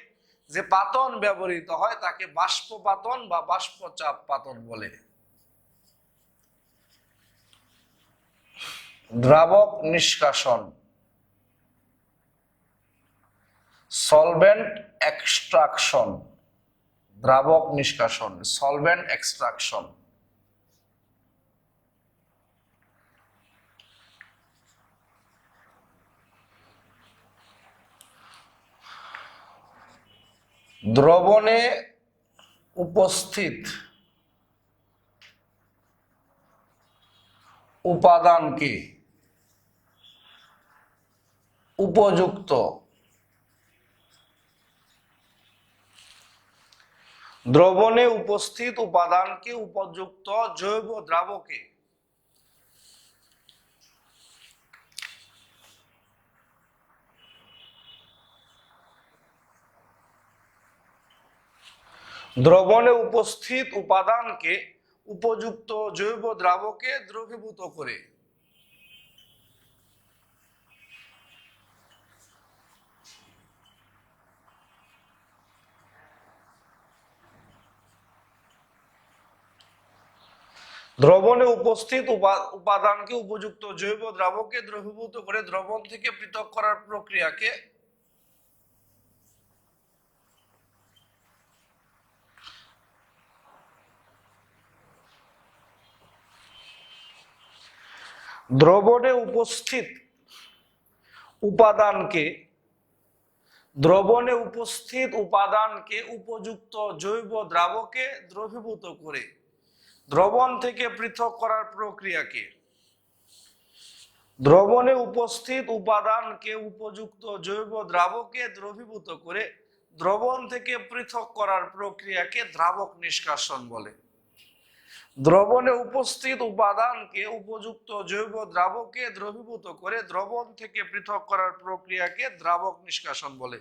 যে পাতন ব্যবহৃত হয় তাকে বাষ্পপাতন বা বাষ্পচাপ পাতন বলে। দ্রাবক নিষ্কাশন, সলভেন্ট এক্সট্রাকশন। দ্রাবক নিষ্কাশন, সলভেন্ট এক্সট্রাকশন। দ্রবণে উপস্থিত উপাদানকে উপযুক্ত দ্রবণে উপস্থিত উপাদানকে উপযুক্ত জৈব দ্রাবকে দ্রবণে উপস্থিত উপাদানকে উপযুক্ত জৈব দ্রাবকে দ্রবীভূত করে দ্রবণে উপস্থিত উপাদানকে উপযুক্ত জৈব দ্রাবকে দ্রবীভূত করে দ্রবণ থেকে পৃথক করার প্রক্রিয়াকে দ্রবণে উপস্থিত উপাদানকে উপযুক্ত জৈব দ্রাবকে দ্রবীভূত করে দ্রবণ থেকে পৃথক করার প্রক্রিয়াকে দ্রবণে উপস্থিত উপাদানকে উপযুক্ত জৈব দ্রাবকে দ্রবীভূত করে দ্রবণ থেকে পৃথক করার প্রক্রিয়াকে দ্রাবক নিষ্কাশন বলে। দ্রবণে উপস্থিত উপাদানকে উপযুক্ত জৈব দ্রাবকে দ্রবীভূত করে দ্রবণ থেকে পৃথক করার প্রক্রিয়াকে দ্রাবক নিষ্কাশন বলে।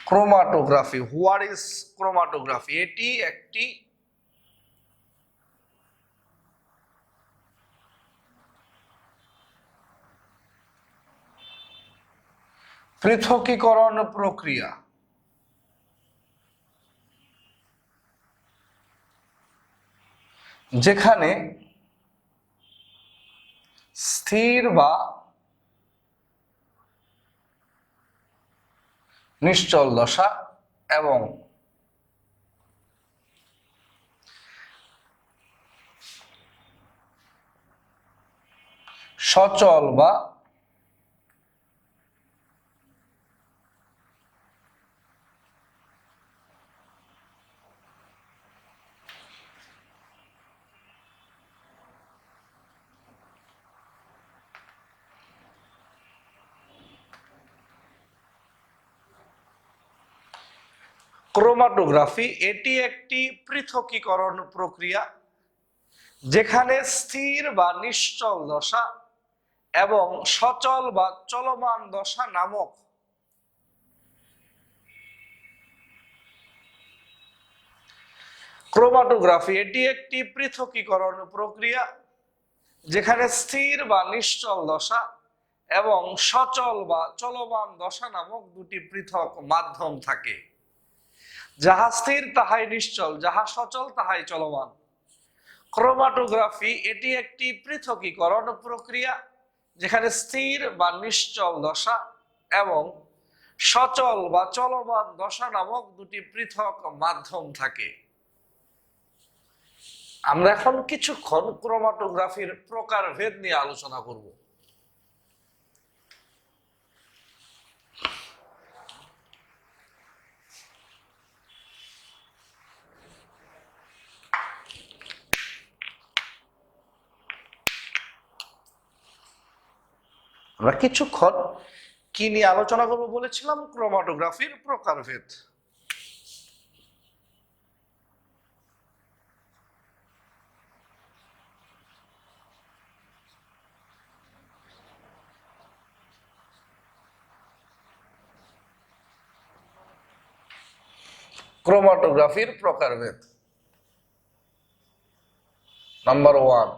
Chromatography what is chromatography? এটি একটি পৃথকীকরণ প্রক্রিয়া যেখানে স্থির বা নিশ্চল দশা এবং সচল বা ক্রোমাটোগ্রাফি এটি একটি পৃথকীকরণ প্রক্রিয়া যেখানে স্থির বা নিশ্চল দশা এবং সচল বা চলমান দশা নামক ক্রোমাটোগ্রাফি এটি একটি পৃথকীকরণ প্রক্রিয়া যেখানে স্থির বা নিশ্চল দশা এবং সচল বা চলমান দশা নামক দুটি পৃথক মাধ্যম থাকে। যাহা স্থির তাহাই নিশ্চল, যাহা সচল তাহাই চলমান। ক্রোমাটোগ্রাফি এটি একটি পৃথকীকরণ প্রক্রিয়া যেখানে স্থির বা নিশ্চল দশা এবং সচল বা চলমান দশা নামক দুটি পৃথক মাধ্যম থাকে। আমরা এখন কিছুক্ষণ ক্রোমাটোগ্রাফির প্রকারভেদ নিয়ে আলোচনা করব। আমরা কিছুক্ষণ কি নিয়ে আলোচনা করব বলেছিলাম? ক্রোমাটোগ্রাফির প্রকারভেদ। ক্রোমাটোগ্রাফির প্রকারভেদ নাম্বার 1,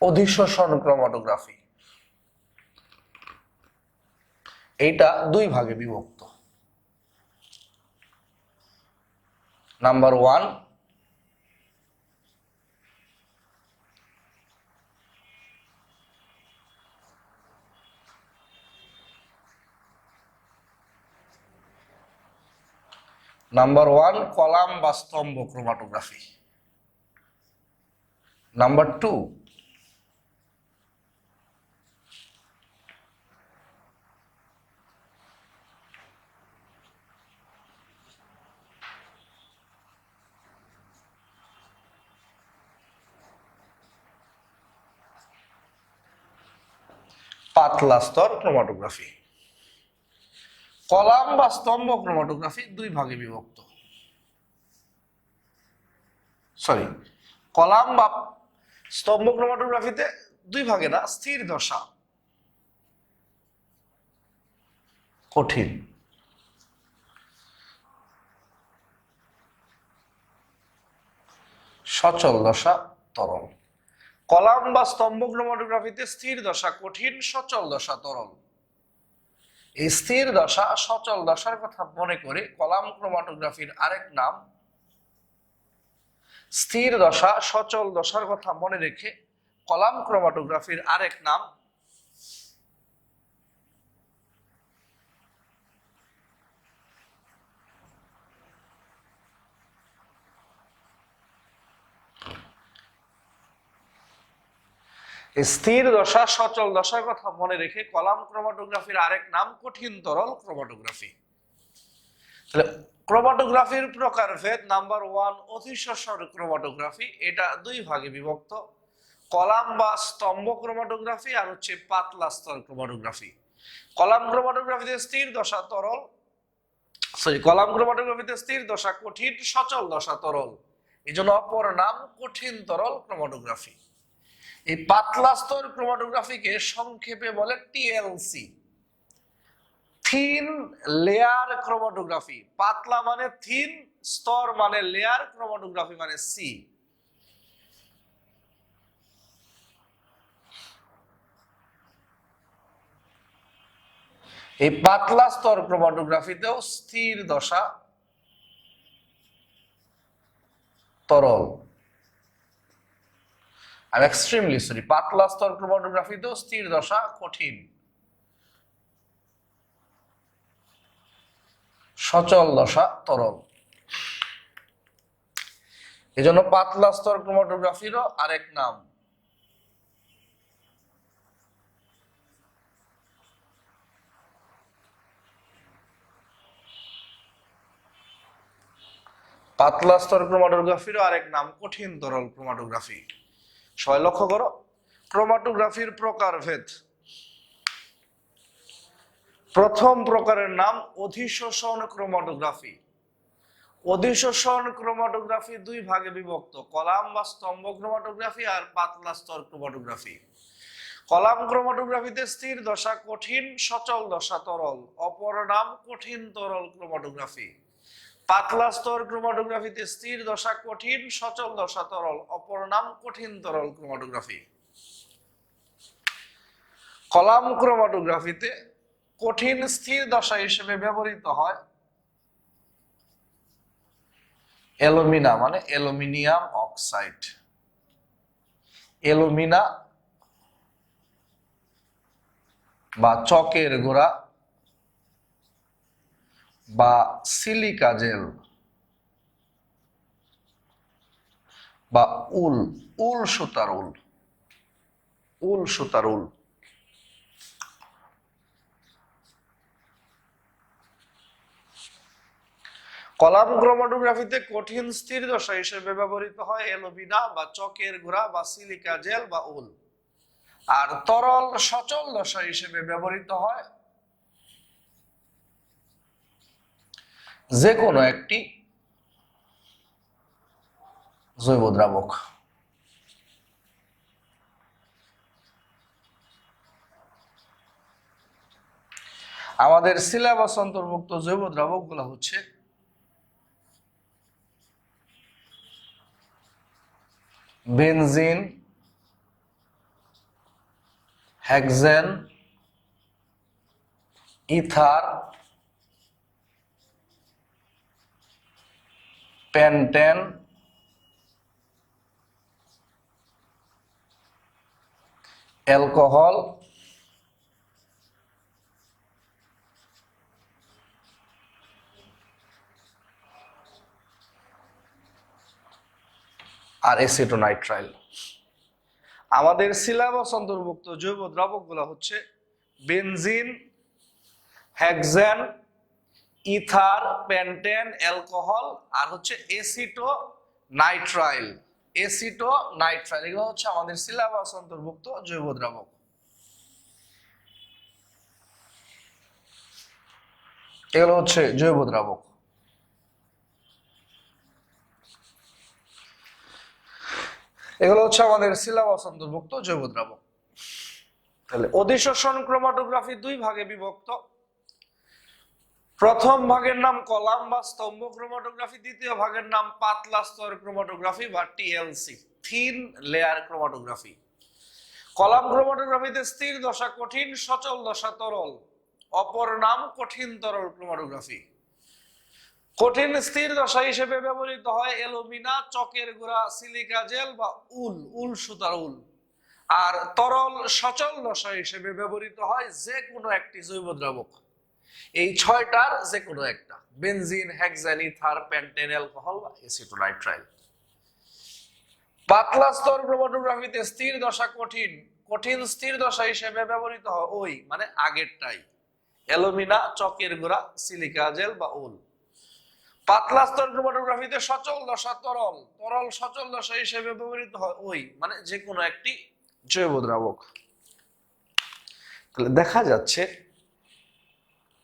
অধিশোষণ ক্রোমাটোগ্রাফি। এইটা দুই ভাগে বিভক্ত। নাম্বার 1, নাম্বার 1 কলাম বা স্তম্ভ ক্রোমাটোগ্রাফি। নাম্বার 2 পাতলা স্তর ক্রোমাটোগ্রাফি। কলাম বা স্তম্ভ ক্রোমাটোগ্রাফি দুই ভাগে বিভক্ত। কলাম বা স্তম্ভ ক্রোমাটোগ্রাফিতে দুই ভাগে না, স্থির দশা কঠিন, সচল দশা তরল। কলাম বা স্তম্ভ ক্রোমাটোগ্রাফিতে স্থির দশা কঠিন, সচল দশা তরল। এই স্থির দশা সচল দশার কথা মনে করে কলাম ক্রোমাটোগ্রাফির আরেক নাম, স্থির দশা সচল দশার কথা মনে রেখে কলাম ক্রোমাটোগ্রাফির আরেক নাম স্থির দশা সচল দশার কথা মনে রেখে কলাম ক্রোমাটোগ্রাফির আরেক নাম কঠিন তরল ক্রোমাটোগ্রাফি। তাহলে ক্রোমাটোগ্রাফির প্রকারভেদ। নাম্বার 1 অধিশোষণ ক্রোমাটোগ্রাফি, এটা দুই ভাগে বিভক্ত, কলাম বা স্তম্ভ ক্রোমাটোগ্রাফি আর হচ্ছে পাতলা স্তর ক্রোমাটোগ্রাফি। কলাম ক্রোমাটোগ্রাফিতে স্থির দশা তরল, কলাম ক্রোমাটোগ্রাফিতে স্থির দশা কঠিন, সচল দশা তরল, এই জন্য অপর নাম কঠিন তরল ক্রোমাটোগ্রাফি। এই পাতলা স্তর ক্রোমাটোগ্রাফিকে সংক্ষেপে বলে টিএলসি, থিন লেয়ার ক্রোমাটোগ্রাফি। পাতলা মানে থিন, স্তর মানে লেয়ার, ক্রোমাটোগ্রাফি মানে সি। এই পাতলা স্তর ক্রোমাটোগ্রাফিতেও স্থির দশা তরল, আর এক্সট্রিমলি সরি, পাতলা স্তর ক্রোমাটোগ্রাফিতেও স্থির দশা কঠিন, সচল দশা তরল। এজন্য পাতলা স্তর ক্রোমাটোগ্রাফিরও আরেক নাম পাতলা স্তর ক্রোমাটোগ্রাফিরও আরেক নাম কঠিন তরল ক্রোমাটোগ্রাফি। সবাই লক্ষ্য করো, ক্রোমাটোগ্রাফির প্রকারভেদ। প্রথম প্রকারের নাম অধিশোষণ ক্রোমাটোগ্রাফি। অধিশোষণ ক্রোমাটোগ্রাফি দুই ভাগে বিভক্ত, কলাম বা স্তম্ভ ক্রোমাটোগ্রাফি আর পাতলা স্তর ক্রোমাটোগ্রাফি। কলাম ক্রোমাটোগ্রাফিতে স্থির দশা কঠিন, সচল দশা তরল, অপর নাম কঠিন তরল ক্রোমাটোগ্রাফি। পাতলা স্তর ক্রোমাটোগ্রাফিতে স্থির দশা কঠিন, সচল দশা তরল, অপর নাম কঠিন তরল ক্রোমাটোগ্রাফি। কলাম ক্রোমাটোগ্রাফিতে কঠিন স্থির দশা হিসেবে ব্যবহৃত হয় অ্যালুমিনা মানে অ্যালুমিনিয়াম অক্সাইড। অ্যালুমিনা বা চকের গোড়া বা সিলিকা জেল বা উল সুতার উল। কলাম ক্রোমাটোগ্রাফিতে কঠিন স্থির দশা হিসেবে ব্যবহৃত হয় অ্যালুমিনা বা চকের গোড়া বা সিলিকা জেল বা উল, আর তরল সচল দশা হিসেবে ব্যবহৃত হয় যে কোনো একটি জৈব দ্রাবক। আমাদের সিলেবাস অন্তর্ভুক্ত জৈব দ্রাবক গুলো হচ্ছে benzene, hexane, ether, pentane, alcohol, আর এসিটোনাইট্রাইল। আমাদের সিলেবাস অন্তর্ভুক্ত জৈব দ্রাবকগুলো হচ্ছে benzene, hexane, ether, pentane, alcohol, আর হচ্ছে এসিটোনাইট্রাইল। এসিটোনাইট্রাইল এগুলো হচ্ছে আমাদের সিলেবাস অন্তর্ভুক্ত জৈব দ্রাবক। এগুলো হচ্ছে জৈব দ্রাবক। এগুলো হচ্ছে আমাদের সিলেবাস অন্তর্ভুক্ত জৈব দ্রাবক। তাহলে অধিশোষণ ক্রোমাটোগ্রাফি দুই ভাগে বিভক্ত। প্রথম ভাগের নাম কলাম বা স্তম্ভ ক্রোমাটোগ্রাফি, দ্বিতীয় ভাগের নাম পাতলা স্তর ক্রোমাটোগ্রাফি বা TLC, thin layer chromatography. Column ক্রোমাটোগ্রাফিতে স্থির দশা কঠিন, সচল দশা তরল, অপর নাম কঠিন তরল ক্রোমাটোগ্রাফি। কঠিন স্থির দশা হিসেবে ব্যবহৃত হয় অ্যালুমিনা, চকের গুঁড়া, সিলিকা জেল বা উল সুতার উল। আর তরল সচল দশা হিসেবে ব্যবহৃত হয় যে কোনো একটি জৈব দ্রাবক, এই ছয়টার যে কোনো একটা, benzene, hexane, ether, pentane, alcohol বা এসিটোনাইট্রাইল। পাতলা স্তর ক্রোমাটোগ্রাফিতে স্থির দশা কঠিন, কঠিন স্থির দশা হিসেবে ব্যবহৃত হয় ওই মানে আগেরটাই, অ্যালুমিনা, চকের গুঁড়া, সিলিকা জেল বা উল। পাতলা স্তর ক্রোমাটোগ্রাফিতে সচল দশা তরল, তরল সচল দশা হিসেবে ব্যবহৃত হয় ওই মানে যে কোনো একটি জৈব দ্রাবক। তাহলে দেখা যাচ্ছে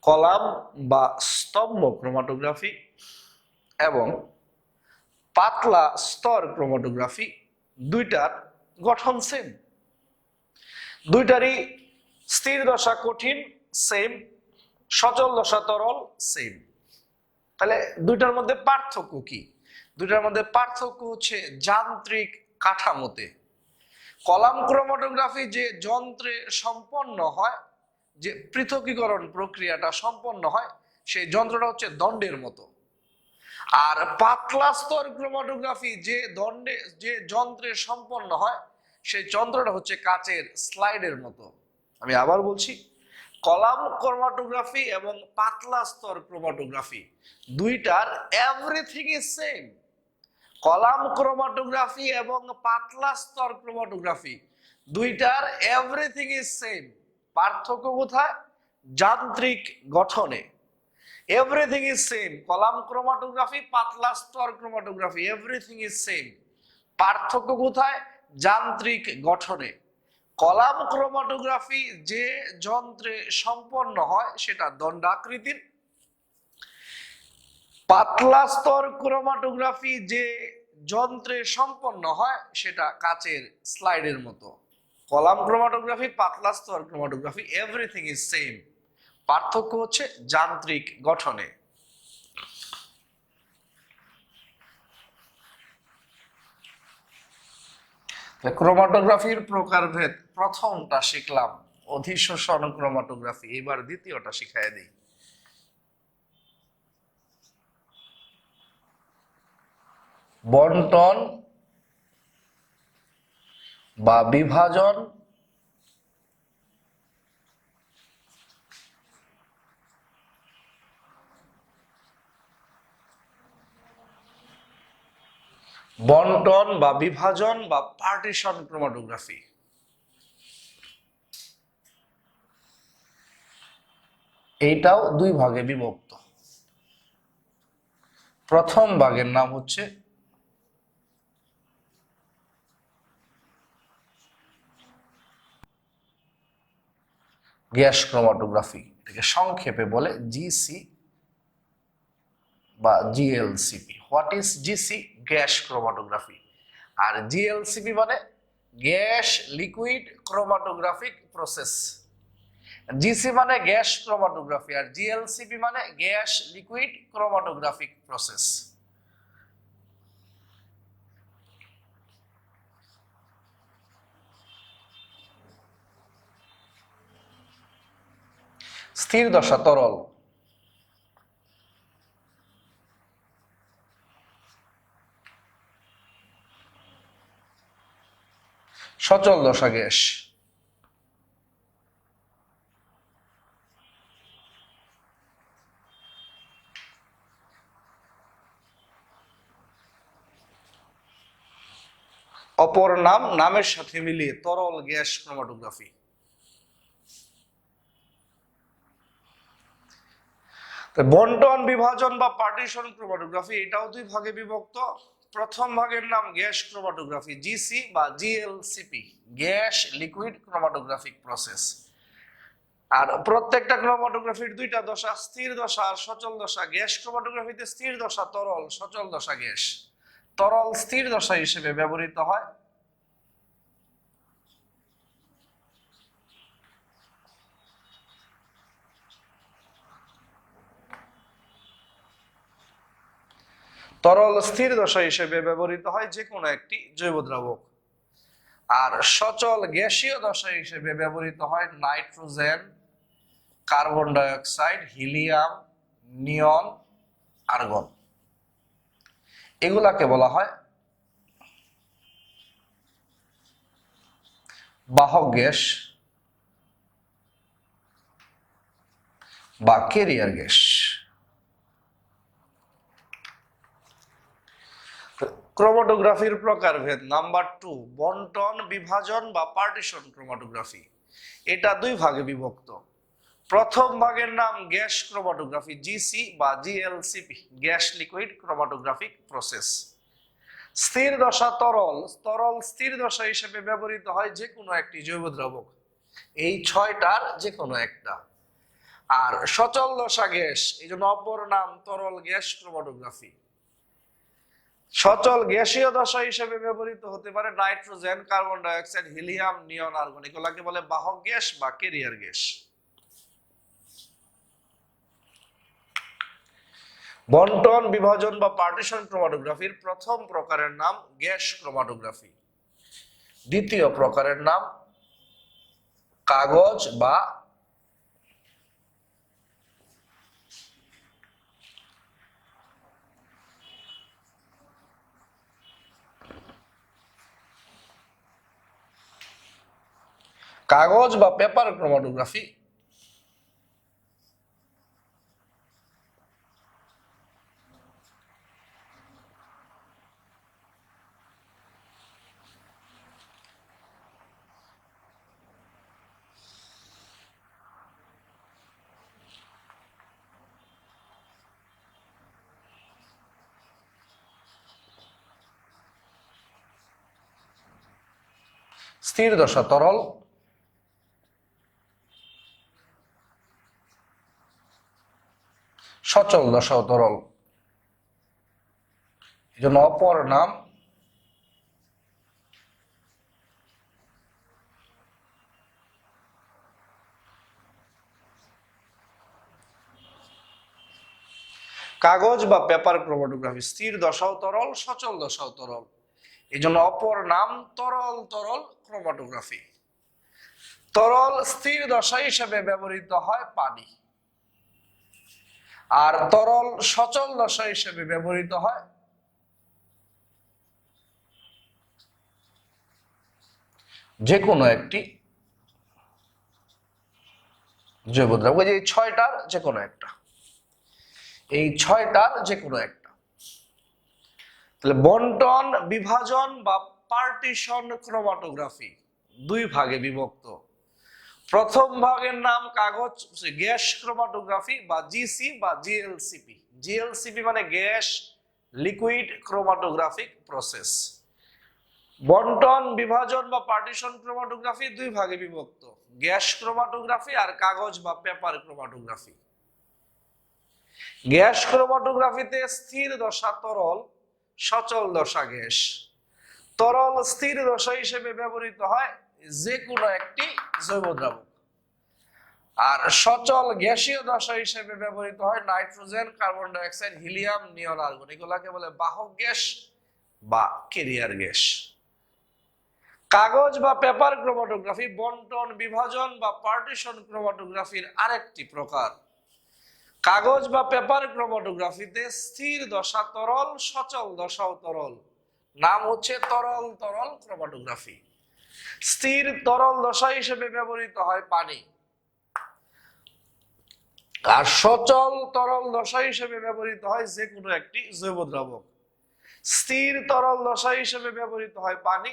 কলাম বা স্তম্ভ ক্রোমাটোগ্রাফি এবং পাতলা স্তর ক্রোমাটোগ্রাফি দুইটার গঠন সেম, দুইটারই স্থির দশা কঠিন সেম, সচল দশা তরল সেম। তাহলে দুইটার মধ্যে পার্থক্য কি? দুইটার মধ্যে পার্থক্য হচ্ছে যান্ত্রিক কাঠামোতে। কলাম ক্রোমাটোগ্রাফি যে যন্ত্রে সম্পন্ন হয়, যে পৃথকীকরণ প্রক্রিয়াটা সম্পন্ন হয়, সেই যন্ত্রটা হচ্ছে দণ্ডের মতো। আর পাতলা স্তর ক্রোমাটোগ্রাফি যে যন্ত্রে সম্পন্ন হয়, সেই যন্ত্রটা হচ্ছে কাচের স্লাইডের মতো। আমি আবার বলছি, কলাম ক্রোমাটোগ্রাফি এবং পাতলা স্তর ক্রোমাটোগ্রাফি দুইটার everything is same. Column chromatography এবং পাতলা স্তর ক্রোমাটোগ্রাফি দুইটার এভরিথিং ইজ সেম। পার্থক্য কোথায়? যান্ত্রিক গঠনে। Everything is same, column chromatography, পাতলা স্তর ক্রোমাটোগ্রাফি, এভরিথিং ইজ সেম। পার্থক্য কোথায়? যান্ত্রিক গঠনে। কলাম ক্রোমাটোগ্রাফি যে যন্ত্রে সম্পন্ন হয় সেটা দণ্ডাকৃতির, পাতলা স্তর ক্রোমাটোগ্রাফি যে যন্ত্রে সম্পন্ন হয় সেটা কাচের স্লাইডের মতো। কলাম ক্রোমাটোগ্রাফি, পাতলা স্তর ক্রোমাটোগ্রাফি, এভরিথিং ইজ সেম। পার্থক্য হচ্ছে যান্ত্রিক গঠনে। ক্রোমাটোগ্রাফির প্রকারভেদ প্রথমটা শিখলাম, অধিশোষণ ক্রোমাটোগ্রাফি। এবার দ্বিতীয়টা শিখাই দিই। বন্টন বা বিভাজন বন্টন বা বিভাজন বা পার্টিশন ক্রোমাটোগ্রাফি। এইটাও দুই ভাগে বিভক্ত। প্রথম ভাগের নাম হচ্ছে গ্যাস ক্রোমাটোগ্রাফি, এটাকে সংক্ষেপে বলে জিসি বা GLCP. What is GC? Gas chromatography. আর জিএলসিপি মানে gas liquid chromatographic process. GC মানে গ্যাস ক্রোমাটোগ্রাফি আর জিএলসিপি মানে গ্যাস লিকুইড ক্রোমাটোগ্রাফিক প্রসেস। স্থির দশা তরল, সচল দশা গ্যাস। অপর নাম, নামের সাথে মিলিয়ে তরল গ্যাস ক্রোমাটোগ্রাফি। বন্টন বিভাজন বা পার্টিশন ক্রোমাটোগ্রাফি, এটাও দুই ভাগে বিভক্ত। প্রথম ভাগের নাম গ্যাস ক্রোমাটোগ্রাফি, জিসি বা জিএলসিপি, গ্যাস লিকুইড ক্রোমাটোগ্রাফিক প্রসেস। আর প্রত্যেকটা ক্রোমাটোগ্রাফির দুইটা দশা, স্থির দশা আর সচল দশা। গ্যাস ক্রোমাটোগ্রাফিতে স্থির দশা তরল, সচল দশা গ্যাস। তরল স্থির দশা হিসেবে ব্যবহৃত হয়। তরল স্থির দশা হিসেবে ব্যবহৃত হয় যে কোনো একটি জৈব দ্রাবক। আর সচল গ্যাসীয় দশা হিসেবে ব্যবহৃত হয় নাইট্রোজেন, কার্বন ডাইঅক্সাইড, হিলিয়াম, নিয়ন, আর্গন। এগুলাকে বলা হয় বাহক গ্যাস বা ক্যারিয়ার গ্যাস। ক্রোমাটোগ্রাফির প্রকারভেদ। নাম্বার 2, বন্টন বিভাজন বা পার্টিশন ক্রোমাটোগ্রাফি। এটা দুই ভাগে বিভক্ত। প্রথম ভাগের নাম গ্যাস ক্রোমাটোগ্রাফি, জিসি বা জিএলসিপি, গ্যাস লিকুইড ক্রোমাটোগ্রাফিক প্রসেস। স্থির দশা তরল, তরল স্থির দশা হিসেবে ব্যবহৃত হয় যে কোনো একটি জৈব দ্রাবক, এই ছয়টার যে কোনো একটা। আর সচল দশা গ্যাস, এই জন্য অপর নাম তরল গ্যাস ক্রোমাটোগ্রাফি। সচল গ্যাসীয় দশা হিসেবে ব্যবহৃত হতে পারে নাইট্রোজেন, কার্বন ডাইঅক্সাইড, হিলিয়াম, নিয়ন, আর্গন। এগুলাকে বলে বাহক গ্যাস বা ক্যারিয়ার গ্যাস। বন্টন বিভাজন বা পার্টিশন ক্রোমাটোগ্রাফির প্রথম প্রকারের নাম গ্যাস ক্রোমাটোগ্রাফি, দ্বিতীয় প্রকারের নাম কাগজ বা পেপার ক্রোমাটোগ্রাফি। স্থির দশা তরল, সচল দশা তরল। এই জন্য অপর নাম কাগজ বা পেপার ক্রোমাটোগ্রাফি। স্থির দশাও তরল, সচল দশাও তরল। এই জন্য অপর নাম তরল তরল ক্রোমাটোগ্রাফি। তরল স্থির দশা হিসেবে ব্যবহৃত হয় পানি, আর তরল সচল দশা হিসেবে ব্যবহৃত হয় যে কোনো একটি জৈব দ্রাবক। এই ছয়টার যে কোনো একটা, এই ছয়টার যে কোনো একটা। তাহলে বন্টন বিভাজন বা পার্টিশন ক্রোমাটোগ্রাফি দুই ভাগে বিভক্ত। প্রথম ভাগের নাম কাগজ গ্যাস ক্রোমাটোগ্রাফি বা জিসি বা জিএলসিপি। জিএলসিপি মানে গ্যাস লিকুইড ক্রোমাটোগ্রাফিক প্রসেস। বন্টন বিভাজন বা পার্টিশন ক্রোমাটোগ্রাফি দুই ভাগে বিভক্ত, গ্যাস ক্রোমাটোগ্রাফি আর কাগজ বা পেপার ক্রোমাটোগ্রাফি। গ্যাস ক্রোমাটোগ্রাফিতে স্থির দশা তরল, সচল দশা গ্যাস। তরল স্থির দশা হিসেবে ব্যবহৃত হয় যে কোনো একটি জৈব দ্রাবক, আর সচল গ্যাসীয় দশা হিসেবে ব্যবহৃত হয় নাইট্রোজেন, কার্বন ডাইঅক্সাইড, হিলিয়াম, নিয়ন, আর্গন। এগুলাকে বলে বাহক গ্যাস বা ক্যারিয়ার গ্যাস। কাগজ বা পেপার ক্রোমাটোগ্রাফি বন্টন বিভাজন বা পার্টিশন ক্রোমাটোগ্রাফির আরেকটি প্রকার। কাগজ বা পেপার ক্রোমাটোগ্রাফিতে স্থির দশা তরল, সচল দশাও তরল। নাম হচ্ছে তরল তরল ক্রোমাটোগ্রাফি। স্থির তরল দশা হিসেবে ব্যবহৃত হয় পানি, আর সচল তরল দশা হিসেবে ব্যবহৃত হয় যে কোনো একটি জৈব দ্রাবক। স্থির তরল দশা হিসেবে ব্যবহৃত হয় পানি,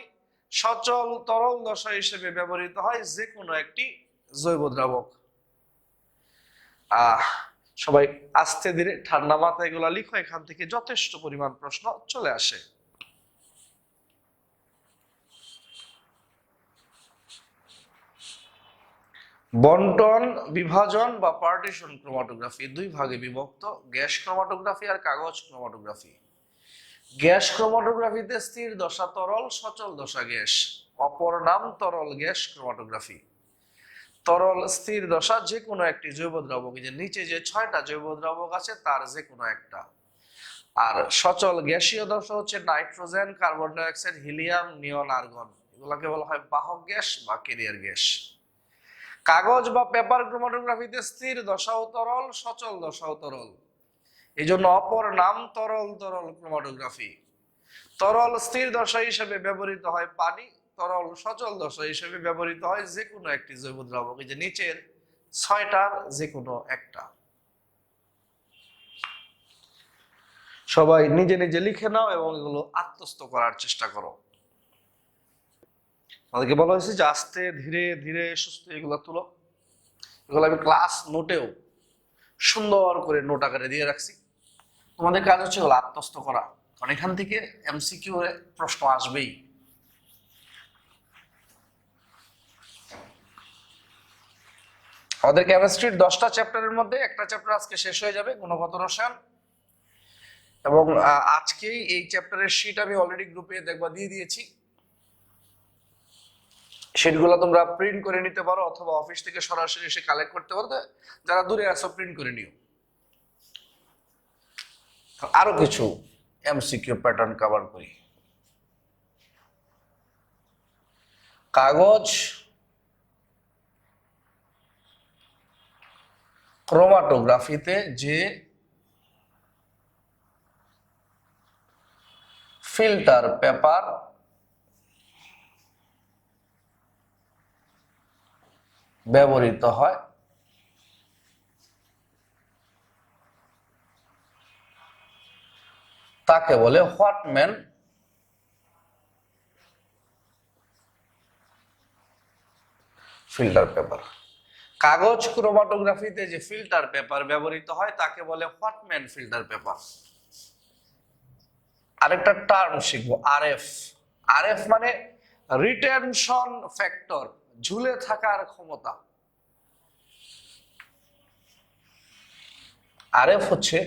সচল তরল দশা হিসেবে ব্যবহৃত হয় যে কোনো একটি জৈব দ্রাবক। সবাই আস্তে ধীরে ঠান্ডা মাথায় এগুলা লিখো, এখান থেকে যথেষ্ট পরিমাণ প্রশ্ন চলে আসে। বন্টন, বিভাজন বা পার্টিশন ক্রোমাটোগ্রাফি দুই ভাগে বিভক্ত, গ্যাস ক্রোমাটোগ্রাফি আর কাগজ ক্রোমাটোগ্রাফি। গ্যাস ক্রোমাটোগ্রাফিতে স্থির দশা তরল, সচল দশা গ্যাস, অপর নাম তরল গ্যাস ক্রোমাটোগ্রাফি। তরল স্থির দশা যে কোনো একটি জৈব দ্রাবক, যে নিচে যে 6টা জৈব দ্রাবক আছে তার যে কোনো একটা। আর সচল গ্যাসীয় দশা হচ্ছে nitrogen, carbon die oxide, helium, নিয়ন, আর্গন, এগুলাকে বলা হয় বাহক গ্যাস বা ক্যারিয়ার গ্যাস। কাগজ বা পেপার ক্রোমাটোগ্রাফিতে স্থির দশাও তরল, সচল দশাও তরল, এই জন্য অপর নাম তরল তরল ক্রোমাটোগ্রাফি। তরল স্থির দশা হিসেবে ব্যবহৃত হয় পানি, তরল সচল দশা হিসেবে ব্যবহৃত হয় যে কোনো একটি জৈব দ্রাবক, এই যে নিচের 6টার যে কোনো একটা। সবাই নিজে নিজে লিখে নাও এবং এগুলো আত্মস্থ করার চেষ্টা করো। আমাদেরকে বলা হয়েছে যে আস্তে ধীরে ধীরে সুস্থ এগুলো তুলো। এগুলো আমি ক্লাস নোটেও সুন্দর করে নোট আকারে দিয়ে রাখছি। তোমাদের কাজ হচ্ছে এগুলো আত্মস্থ করা, কারণ এখান থেকে এমসিকিউ প্রশ্ন আসবেই। আমাদের কেমিস্ট্রির 10টা চ্যাপ্টারের মধ্যে একটা চ্যাপ্টার আজকে শেষ হয়ে যাবে, গুণগত রসায়ন, এবং আজকেই এই চ্যাপ্টারের শীট আমি অলরেডি গ্রুপে দেখবা দিয়ে দিয়েছি। শীটগুলো তোমরা প্রিন্ট করে নিতে পারো অথবা অফিস থেকে সরাসরি এসে কালেক্ট করতে পারো, যারা দূরে আছো প্রিন্ট করে নিও। আরো কিছু এমসিকিউ প্যাটার্ন কভার করি। কাগজ ক্রোমাটোগ্রাফিতে যে ফিল্টার পেপার ব্যবহৃত হয় তাকে বলে হোয়াটম্যান ফিল্টার পেপার। কাগজ ক্রোমাটোগ্রাফিতে যে ফিল্টার পেপার ব্যবহৃত হয় তাকে বলে হোয়াটম্যান ফিল্টার পেপার। আরেকটা টার্ম শিখবো, আরএফ। আরএফ মানে রিটেনশন ফ্যাক্টর, ঝুলে থাকার ক্ষমতা। আরএফ হচ্ছে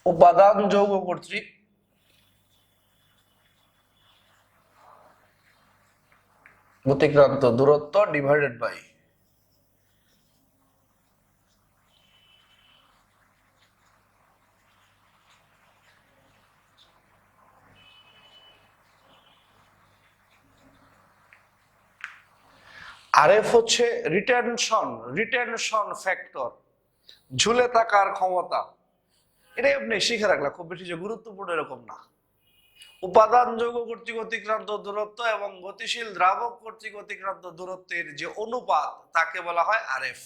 উপাদান যৌগ কর্তৃক অতিক্রান্ত দূরত্ব ডিভাইডেড বাই আরএফ হচ্ছে রিটেনশন ফ্যাক্টর, ঝুলে থাকার ক্ষমতা। এটাই আপনি শিখে রাখলা, খুব বেশি যে গুরুত্বপূর্ণ এরকম না। উপাদান যৌগ কর্তৃক অতিক্রান্ত দূরত্ব এবং গতিশীল দ্রাবক কর্তৃক অতিক্রান্ত দূরত্বের যে অনুপাত তাকে বলা হয় আরএফ।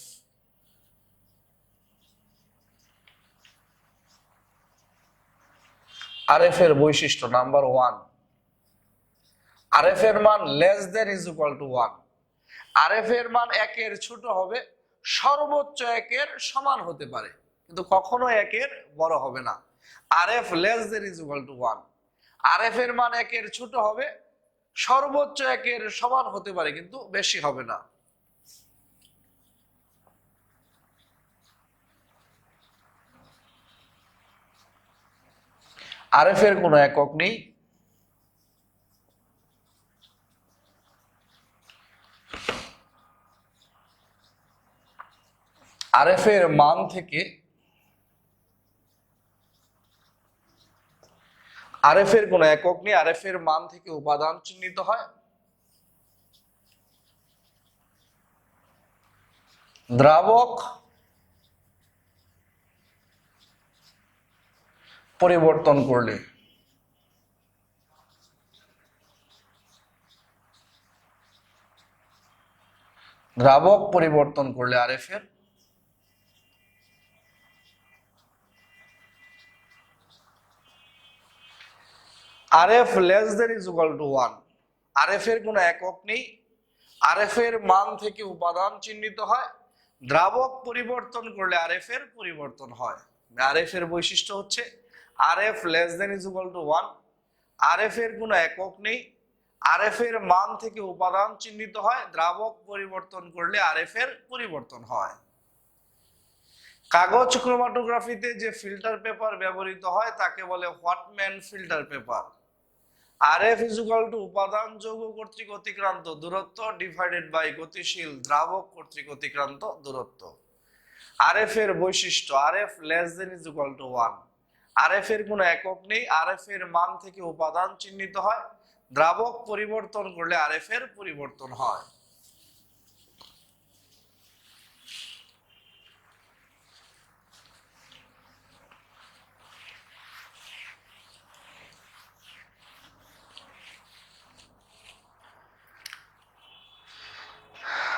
আরএফ এর বৈশিষ্ট্য নাম্বার 1, আরএফ এর মান less than is equal two 1। RF এর মান 1-এর ছোট হবে, সর্বোচ্চ 1-এর সমান হতে পারে, কিন্তু কখনো 1-এর বড় হবে না। RF less than is equal two 1। RF এর মান 1-এর ছোট হবে, সর্বোচ্চ 1-এর সমান হতে পারে, কিন্তু বেশি হবে না। আরএফ এর কোনো একক নেই। আরএফ এর মান থেকে আরএফ এর কোনো একক নেই, আরএফ এর মান থেকে উপাদান চিহ্নিত হয়। দ্রাবক পরিবর্তন করলে দ্রাবক পরিবর্তন করলে আরএফ এর RF less than is equal two 1। RF এর কোনো একক নেই, আরএফ এর মান থেকে উপাদান চিহ্নিত হয়, দ্রাবক পরিবর্তন করলে আরএফ এর পরিবর্তন হয়। আরএফ এর বৈশিষ্ট্য হচ্ছে RF less than is equal two 1, RF এর কোনো একক নেই, আরএফ এর মান থেকে উপাদান চিহ্নিত হয়, দ্রাবক পরিবর্তন করলে আরএফ এর পরিবর্তন হয়। কাগজ ক্রোমাটোগ্রাফিতে যে ফিল্টার পেপার ব্যবহৃত হয় তাকে বলে Whatman filter paper. RF is equal to উপাদান যৌগ কর্তৃক অতিক্রান্ত দূরত্ব ডিভাইডেড বাই গতিশীল দ্রাবক কর্তৃক অতিক্রান্ত দূরত্ব। আরএফ এর বৈশিষ্ট্য RF less than is equal two 1, RF এর কোনো একক নেই, আরএফ এর মান থেকে উপাদান চিহ্নিত হয়, দ্রাবক পরিবর্তন করলে আরএফ এর পরিবর্তন হয়।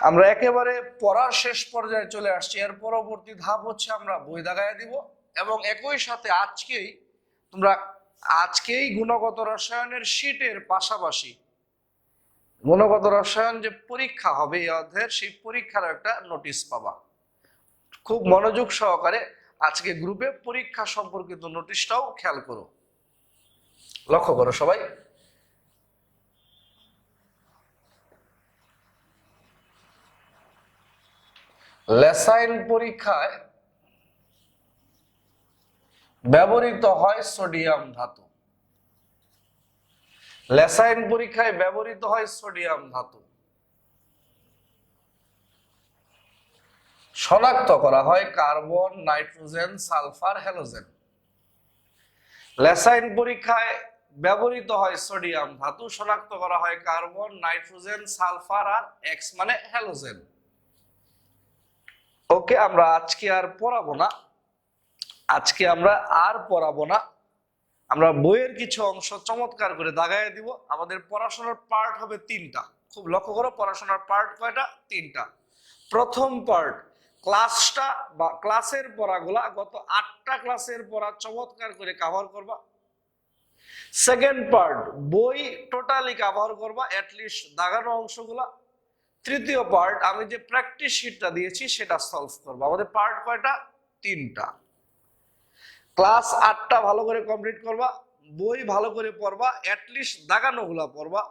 আমরা একেবারে পড়ার শেষ পর্যায়ে চলে আসছি। এর পরবর্তী ধাপ হচ্ছে আমরা বই দাগায় দিব এবং একই সাথে আজকেই গুণগত রসায়নের শীটের পাশাপাশি গুণগত রসায়ন যে পরীক্ষা হবে এই অধ্যায়ের সেই পরীক্ষার একটা নোটিশ পাবা। খুব মনোযোগ সহকারে আজকে গ্রুপে পরীক্ষা সম্পর্কিত নোটিশটাও খেয়াল করো, লক্ষ্য করো সবাই। লেসাইন পরীক্ষায় ব্যবহৃত হয় সোডিয়াম ধাতু। লেসাইন পরীক্ষায় ব্যবহৃত হয় সোডিয়াম ধাতু। শনাক্ত করা হয় কার্বন, নাইট্রোজেন, সালফার, হ্যালোজেন। লেসাইন পরীক্ষায় ব্যবহৃত হয় সোডিয়াম ধাতু, শনাক্ত করা হয় কার্বন, নাইট্রোজেন, সালফার আর এক্স মানে হ্যালোজেন। ওকে, আমরা আজকে আর পড়াবো না, আমরা বইয়ের কিছু অংশ চমৎকার করে দাগায় দিব। আমাদের পড়াশোনার পার্ট হবে 3টা। খুব লক্ষ্য করো, পড়াশোনার পার্ট কয়টা? 3টা। প্রথম পার্ট ক্লাসটা বা ক্লাসের পড়াগুলা, গত 8টা ক্লাসের পড়া চমৎকার করে কভার করবা। সেকেন্ড পার্ট বই টোটালি কভার করবা, অ্যাটলিস্ট দাগানো অংশগুলা। তৃতীয় পার্ট আমি যে প্র্যাকটিস শিটটা দিয়েছি সেটা সলভ করবো। আমাদের পার্ট কয়টা? 3টা। ক্লাস 8টা ভালো করে কমপ্লিট করবা, বই ভালো করে পড়বা, অ্যাটলিস্ট দাগানোগুলা পড়বা,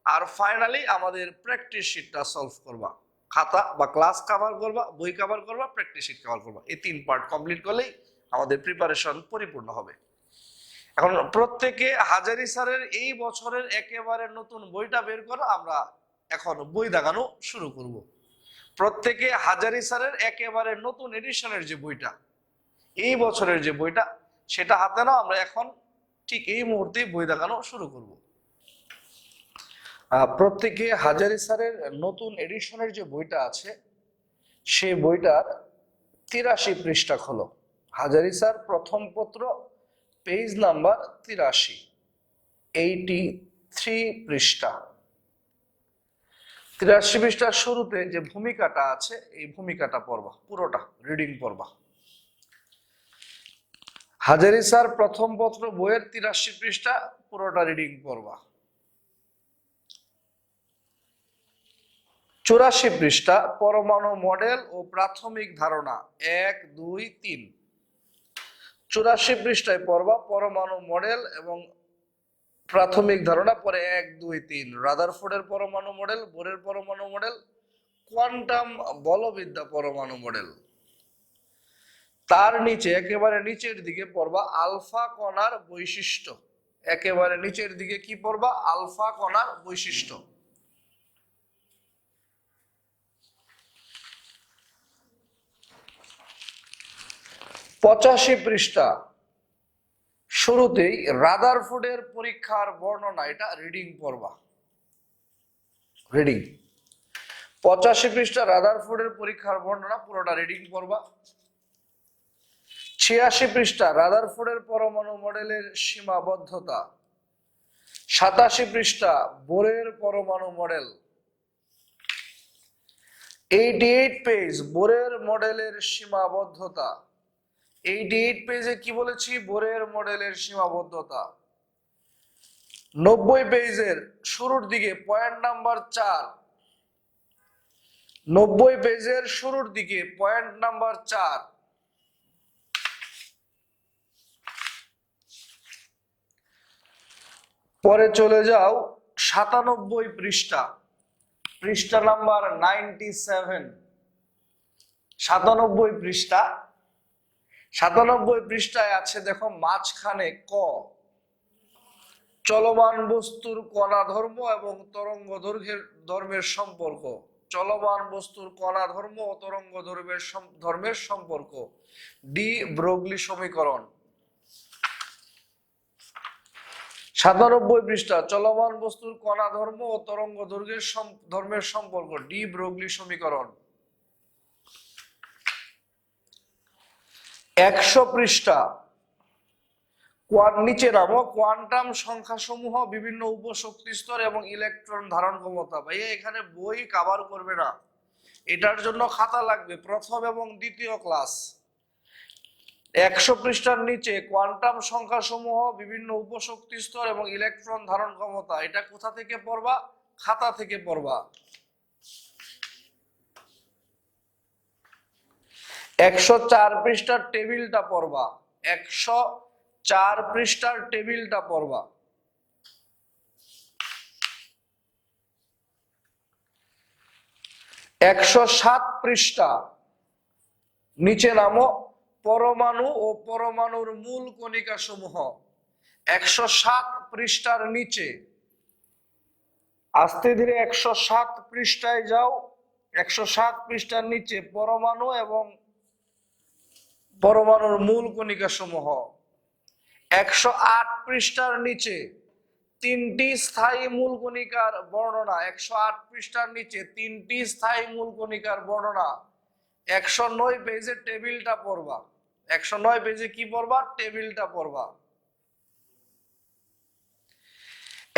আর ফাইনালি আমাদের প্র্যাকটিস শিটটা সলভ করবা। খাতা বা ক্লাস কভার করবা, বই কভার করবা, প্র্যাকটিস শিট কভার করবা। এই 3 পার্ট কমপ্লিট করলেই আমাদের প্রিপারেশন পরিপূর্ণ হবে। এখন প্রত্যেকে হাজারি স্যারের এই বছরের একেবারে নতুন বইটা বের করো, আমরা এখন বই দাগানো শুরু করব। প্রত্যেকে হাজারি স্যারের একেবারে নতুন এডিশনের যে বইটা, এই বছরের যে বইটা, সেটা হাতে নাও। আমরা এখন ঠিক এই মুহূর্তে বই দেখানো শুরু করব। প্রত্যেকে হাজারি স্যারের নতুন এডিশনের যে বইটা আছে সেই বইটার 83 পৃষ্ঠা খোলো। হাজারি স্যার প্রথম পত্র, পেজ নাম্বার 83, 83 পৃষ্ঠা। 83 পৃষ্ঠার শুরুতে যে ভূমিকাটা আছে এই ভূমিকাটা পড়বা, পুরোটা রিডিং পড়বা। হাজারি স্যার প্রথম পত্র বইয়ের 83 পৃষ্ঠা পুরোটা রিডিং পড়বা। 84 পৃষ্ঠা পরমাণু মডেল ও প্রাথমিক ধারণা 1, 2, 3। 84 পৃষ্ঠায় পড়বা পরমাণু মডেল এবং প্রাথমিক ধারণা, পরে 1, 2, 3 রাদারফোর্ডের পরমাণু মডেল, বোরের পরমাণু মডেল, কোয়ান্টাম বলবিদ্যা পরমাণু মডেল। তার নিচে একেবারে নিচের দিকে পড়বা আলফা কণার বৈশিষ্ট্য। একেবারে নিচের দিকে কি পড়বা? আলফা কণার বৈশিষ্ট্য। 85 পৃষ্ঠা শুরুতেই রাদারফোর্ডের পরীক্ষার বর্ণনা, এটা রিডিং পড়বা। রিডিং 85 পৃষ্ঠা রাদারফোর্ডের পরীক্ষার বর্ণনা পুরোটা রিডিং পড়বা। 86 পৃষ্ঠা রাদারফোর্ডের পরমাণু মডেলের সীমাবদ্ধতা। 87 পৃষ্ঠা বোরের পরমাণু মডেল। 88 পেজ বোরের মডেলের সীমাবদ্ধতা। 88 পেজে কি বলেছি? বোরের মডেলের সীমাবদ্ধতা। 90 পেজের শুরুর দিকে পয়েন্ট নাম্বার 4, 90 পেজের শুরুর দিকে পয়েন্ট নাম্বার 4। পরে চলে যাও 97 পৃষ্ঠা, পৃষ্ঠা নাম্বার 97, 97 পৃষ্ঠা। 97 পৃষ্ঠায় আছে দেখো মাঝখানে ক, চলমান বস্তুর কণা ধর্ম এবং তরঙ্গ ধর্মের সম্পর্ক। চলমান বস্তুর কণা ধর্ম ও তরঙ্গ ধর্মের সম্পর্ক, ডি ব্রগলি সমীকরণ। 97 পৃষ্ঠা, চলমান বস্তুর কণা ধর্ম ও তরঙ্গ ধর্মের সম্পর্ক, ডি ব্রগলি সমীকরণ। 100 পৃষ্ঠা, নিচে নামো, কোয়ান্টাম সংখ্যা সমূহ, বিভিন্ন উপশক্তি স্তর এবং ইলেকট্রন ধারণ ক্ষমতা। ভাইয়া এখানে বই কভার করবে না, এটার জন্য খাতা লাগবে, প্রথম এবং দ্বিতীয় ক্লাস। 100 পৃষ্ঠার নিচে কোয়ান্টাম সংখ্যা সমূহ, বিভিন্ন উপশক্তি স্তর এবং ইলেকট্রন ধারণ ক্ষমতা, এটা কোথা থেকে পড়বা? খাতা থেকে পড়বা। 104 পৃষ্ঠার টেবিলটা পড়বা, 104 পৃষ্ঠার টেবিলটা পড়বা। 107 পৃষ্ঠা, নিচে নামো, পরমাণু ও পরমাণুর মূল কণিকা সমূহ। 107 পৃষ্ঠার নিচে, আস্তে ধীরে 107 পৃষ্ঠায় যাও। 107 পৃষ্ঠার নিচে পরমাণু এবং পরমাণুর মূল কণিকা সমূহ। 108 পৃষ্ঠার নিচে 3টি স্থায়ী মূল কণিকার বর্ণনা। 108 পৃষ্ঠার নিচে 3টি স্থায়ী মূল কণিকার বর্ণনা। 109 পেজে টেবিলটা পড়বা। 109 পেজে কি পড়বা? টেবিলটা পড়বা।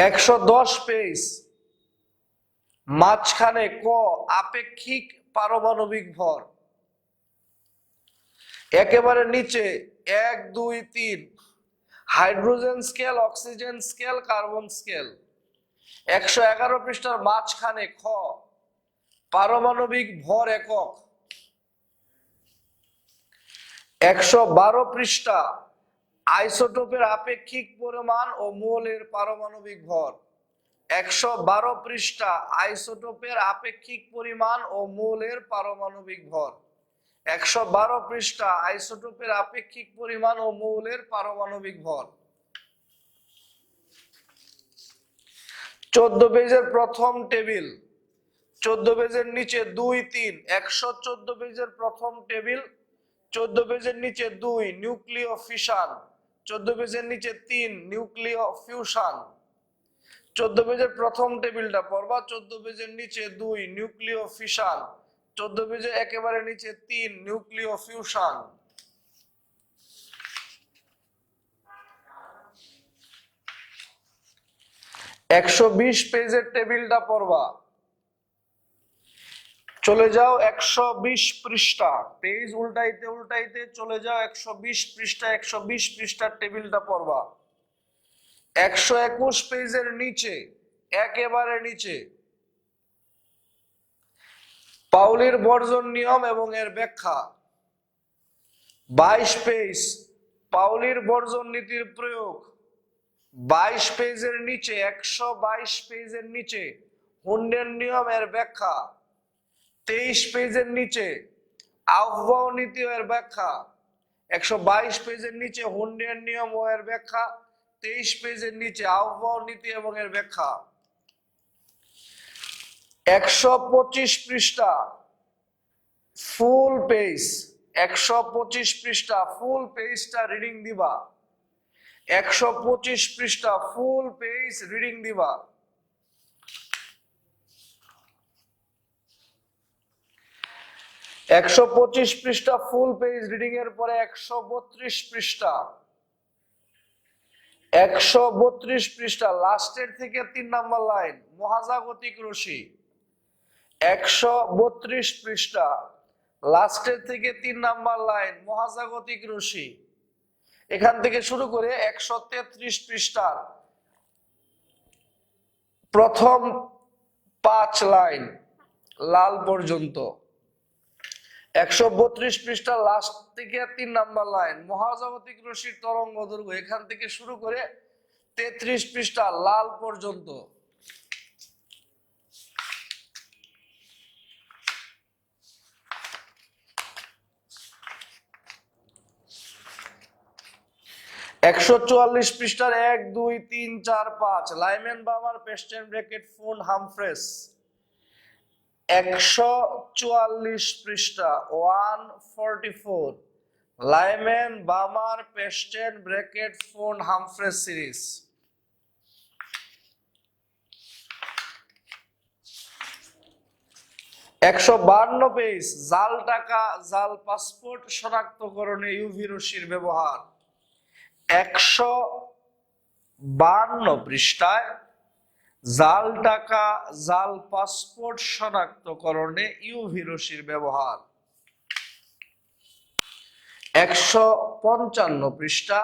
110 পেজ, মাঝখানে ক, আপেক্ষিক পারমাণবিক ভর। একেবারে নিচে 1, 2, 3 hydrogen scale, oxygen scale, carbon scale. 111 পৃষ্ঠার মাঝখানে খ, পারমাণবিক ভর একক। 112 পৃষ্ঠা, আইসোটোপের আপেক্ষিক পরিমাণ ও মৌলের পারমাণবিক ভর। 112 পৃষ্ঠা, আইসোটোপের আপেক্ষিক পরিমাণ ও মৌলের পারমাণবিক ভর। 112 পৃষ্ঠা, আইসোটোপের আপেক্ষিক পরিমাণ ও মৌলের পারমাণবিক ভর। 14 পেজের প্রথম টেবিল, 14 পেজের নিচে 2, 3, 114 পেজের প্রথম টেবিল। 14 পেজের নিচে 2 নিউক্লিয় ফিশন, 14 পেজের নিচে 3 নিউক্লিয় ফিউশন। 14 পেজের প্রথম টেবিলটা পড়বা। 14 পেজের নিচে 2 নিউক্লিয় ফিশন, 14 পেজের একেবারে নিচে 3 নিউক্লিয় ফিউশন। 120 পেজের টেবিলটা পড়বা। চলে যাও 120 পৃষ্ঠা, পেজ উল্টাইতে উল্টাইতে চলে যাও 120 পৃষ্ঠা। 120 পৃষ্ঠার টেবিলটা পড়বা। 121 পেজের নিচে, একেবারে নিচে, পাউলির বর্জন নিয়ম এবং এর ব্যাখ্যা। 22 পেজ, পাউলির বর্জন নীতির প্রয়োগ। 22 পেজের নিচে, 122 পেজের নিচে হুন্ডের নিয়ম এর ব্যাখ্যা। 23 পেজের নিচে আহ্বাও নীতি এর ব্যাখ্যা। 122 পেজের নিচে হুন্ডের নিয়ম ও এর ব্যাখ্যা। 23 পেজের নিচে আহ্বাও নীতি এবং এর ব্যাখ্যা। 125 পৃষ্ঠা, ফুল পেজ। 125 পৃষ্ঠা, ফুল পেজটা রিডিং দিবা। 125 পৃষ্ঠা, ফুল পেজ রিডিং দিবা। 125 পৃষ্ঠা ফুল পেজ রিডিং এর পরে 132 পৃষ্ঠা, 132 পৃষ্ঠা লাস্টের থেকে 3 নম্বর লাইন, মহাজাগতিক রশ্মি। 132 পৃষ্ঠা, লাস্টের থেকে 3 নাম্বার লাইন, মহাজাগতিক রশ্মি। এখান থেকে শুরু করে 133 পৃষ্ঠার প্রথম 5 লাইন লাল পর্যন্ত, 132 পৃষ্ঠা লাস্ট থেকে 3 নাম্বার লাইন, মহাজাগতিক রশ্মির তরঙ্গ দৈর্ঘ্য, এখান থেকে শুরু করে 33 পৃষ্ঠা লাল পর্যন্ত। একশো 44 পৃষ্ঠার 1, 2, 3, 4, 5 Lyman Balmer, Paschen Brackett, Pfund Humphreys. 144 পৃষ্ঠা 144 Lyman Balmer, Paschen Brackett, Pfund Humphreys series. 152 page, জাল টাকা, জাল পাসপোর্ট শনাক্তকরণে ইউভি রশ্মির ব্যবহার। 152 পৃষ্ঠায় জাল টাকা, জাল পাসপোর্ট শনাক্তকরণে ইউভি রশ্মির ব্যবহার। 155 পৃষ্ঠা,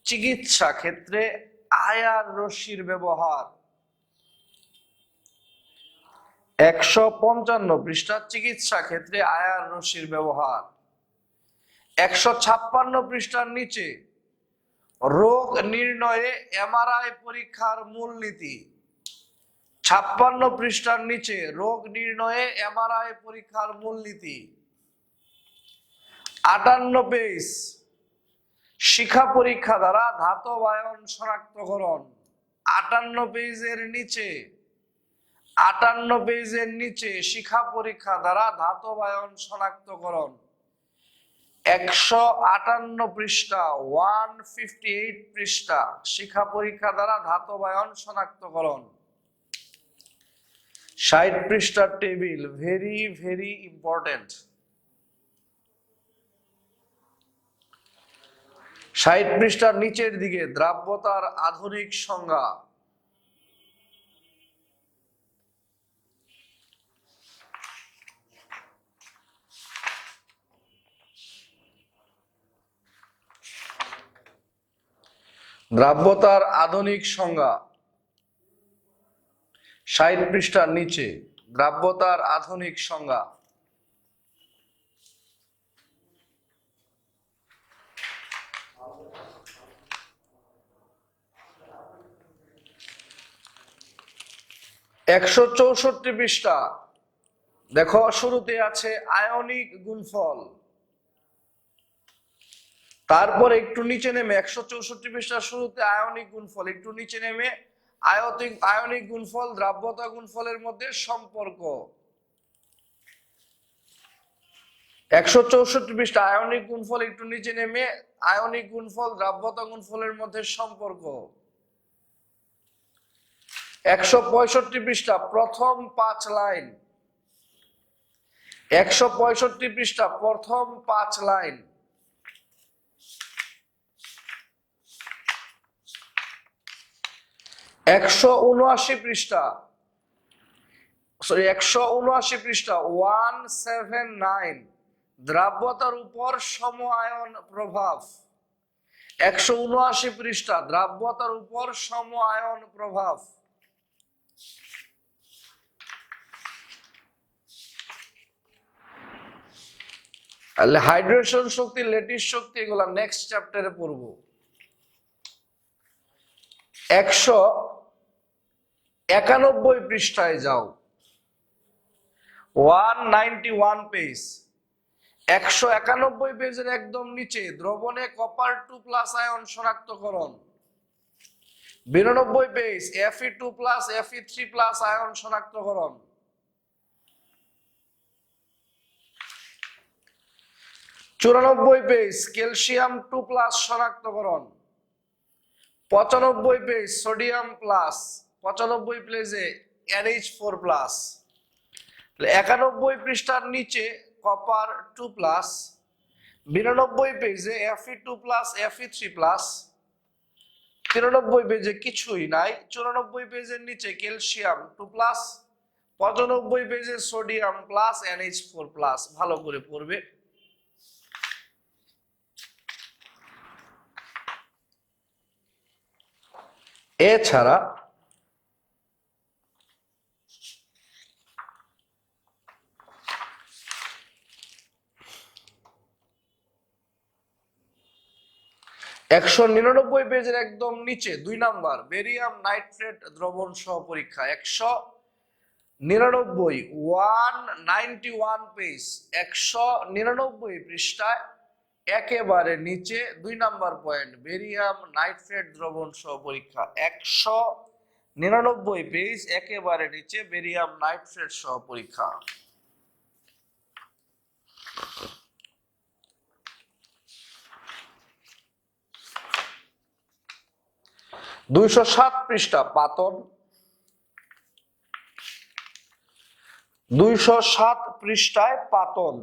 চিকিৎসা ক্ষেত্রে আইআর রশ্মির ব্যবহার। 155 পৃষ্ঠা, চিকিৎসা ক্ষেত্রে আইআর রশ্মির ব্যবহার। 156 পৃষ্ঠার নিচে রোগ নির্ণয়ে এমআরআই পরীক্ষার মূলনীতি। 56 পৃষ্ঠার নিচে রোগ নির্ণয়ে এমআরআই পরীক্ষার মূলনীতি। 58 পেজ, শিখা পরীক্ষা দ্বারা ধাতব আয়ন শনাক্তকরণ। 58 পেজের নিচে, 58 পেজের নিচে শিখা পরীক্ষা দ্বারা ধাতব আয়ন শনাক্তকরণ। 158 পৃষ্ঠা 158 পৃষ্ঠা, শিখা পরীক্ষা দ্বারা ধাতব আয়ন শনাক্তকরণ। 60 পৃষ্ঠার টেবিল, ভেরি ভেরি ইম্পর্টেন্ট। 60 পৃষ্ঠার নিচের দিকে দ্রাব্যতার আধুনিক সংজ্ঞা। দ্রাব্যতার আধুনিক সংজ্ঞা 60 পৃষ্ঠার নিচে, দ্রাব্যতার আধুনিক সংজ্ঞা। একশো 64 পৃষ্ঠা, দেখো শুরুতে আছে আয়নিক গুণফল, তারপর একটু নিচে নেমে 164 পৃষ্ঠার শুরুতে আয়নিক গুণফল, একটু নিচে নেমে আয়নিক গুণফল, দ্রাব্যতা গুণফলের মধ্যে সম্পর্ক। 164 পৃষ্ঠা আয়নিক গুণফল, একটু নিচে নেমে আয়নিক গুণফল, দ্রাব্যতা গুণফলের মধ্যে সম্পর্ক। 165 পৃষ্ঠা প্রথম 5 লাইন, 165 পৃষ্ঠা প্রথম 5 লাইন। 179 পৃষ্ঠা, সরি 179 পৃষ্ঠা 179 দ্রাব্যতার উপর সম আয়ন প্রভাব। 179 পৃষ্ঠা দ্রাব্যতার উপর সম আয়ন প্রভাব। হাইড্রেশন শক্তি, ল্যাটিস শক্তি, এগুলা নেক্সট চ্যাপ্টারে পড়ব। 191 পৃষ্ঠায় যাও, 191 পেজ, 191 পেজের একদম নিচে দ্রবণে কপার 2+ আয়ন শনাক্তকরণ। 92 পেজ, Fe2+, Fe3+ আয়ন শনাক্তকরণ। 94 পেজ, ক্যালসিয়াম 2+ শনাক্তকরণ। 95 পেজ, সোডিয়াম প্লাস, 95 পেজে NH4+। 91 পৃষ্ঠার নিচে কপার 2+। 92 পেজে Fe2+, Fe3+। 93 পেজে কিছুই নাই। 94 পেজের নিচে ক্যালসিয়াম 2+। 95 পেজে সোডিয়াম প্লাস NH4 প্লাস, ভালো করে পড়বে। এছাড়া একশো 99 পেজের একদম নিচে 2 নাম্বার বেরিয়াম নাইট্রেট দ্রবণ সহ পরীক্ষা, 191 পেজ, 199 পৃষ্ঠায় একেবারে নিচে 2 নাম্বার পয়েন্ট বেরিয়াম নাইট্রেট দ্রবণ সহ পরীক্ষা, 199 পেজ একেবারে নিচে বেরিয়াম নাইট্রেট সহ পরীক্ষা। 207 পৃষ্ঠা পাতন, 207 পৃষ্ঠায় পাতন,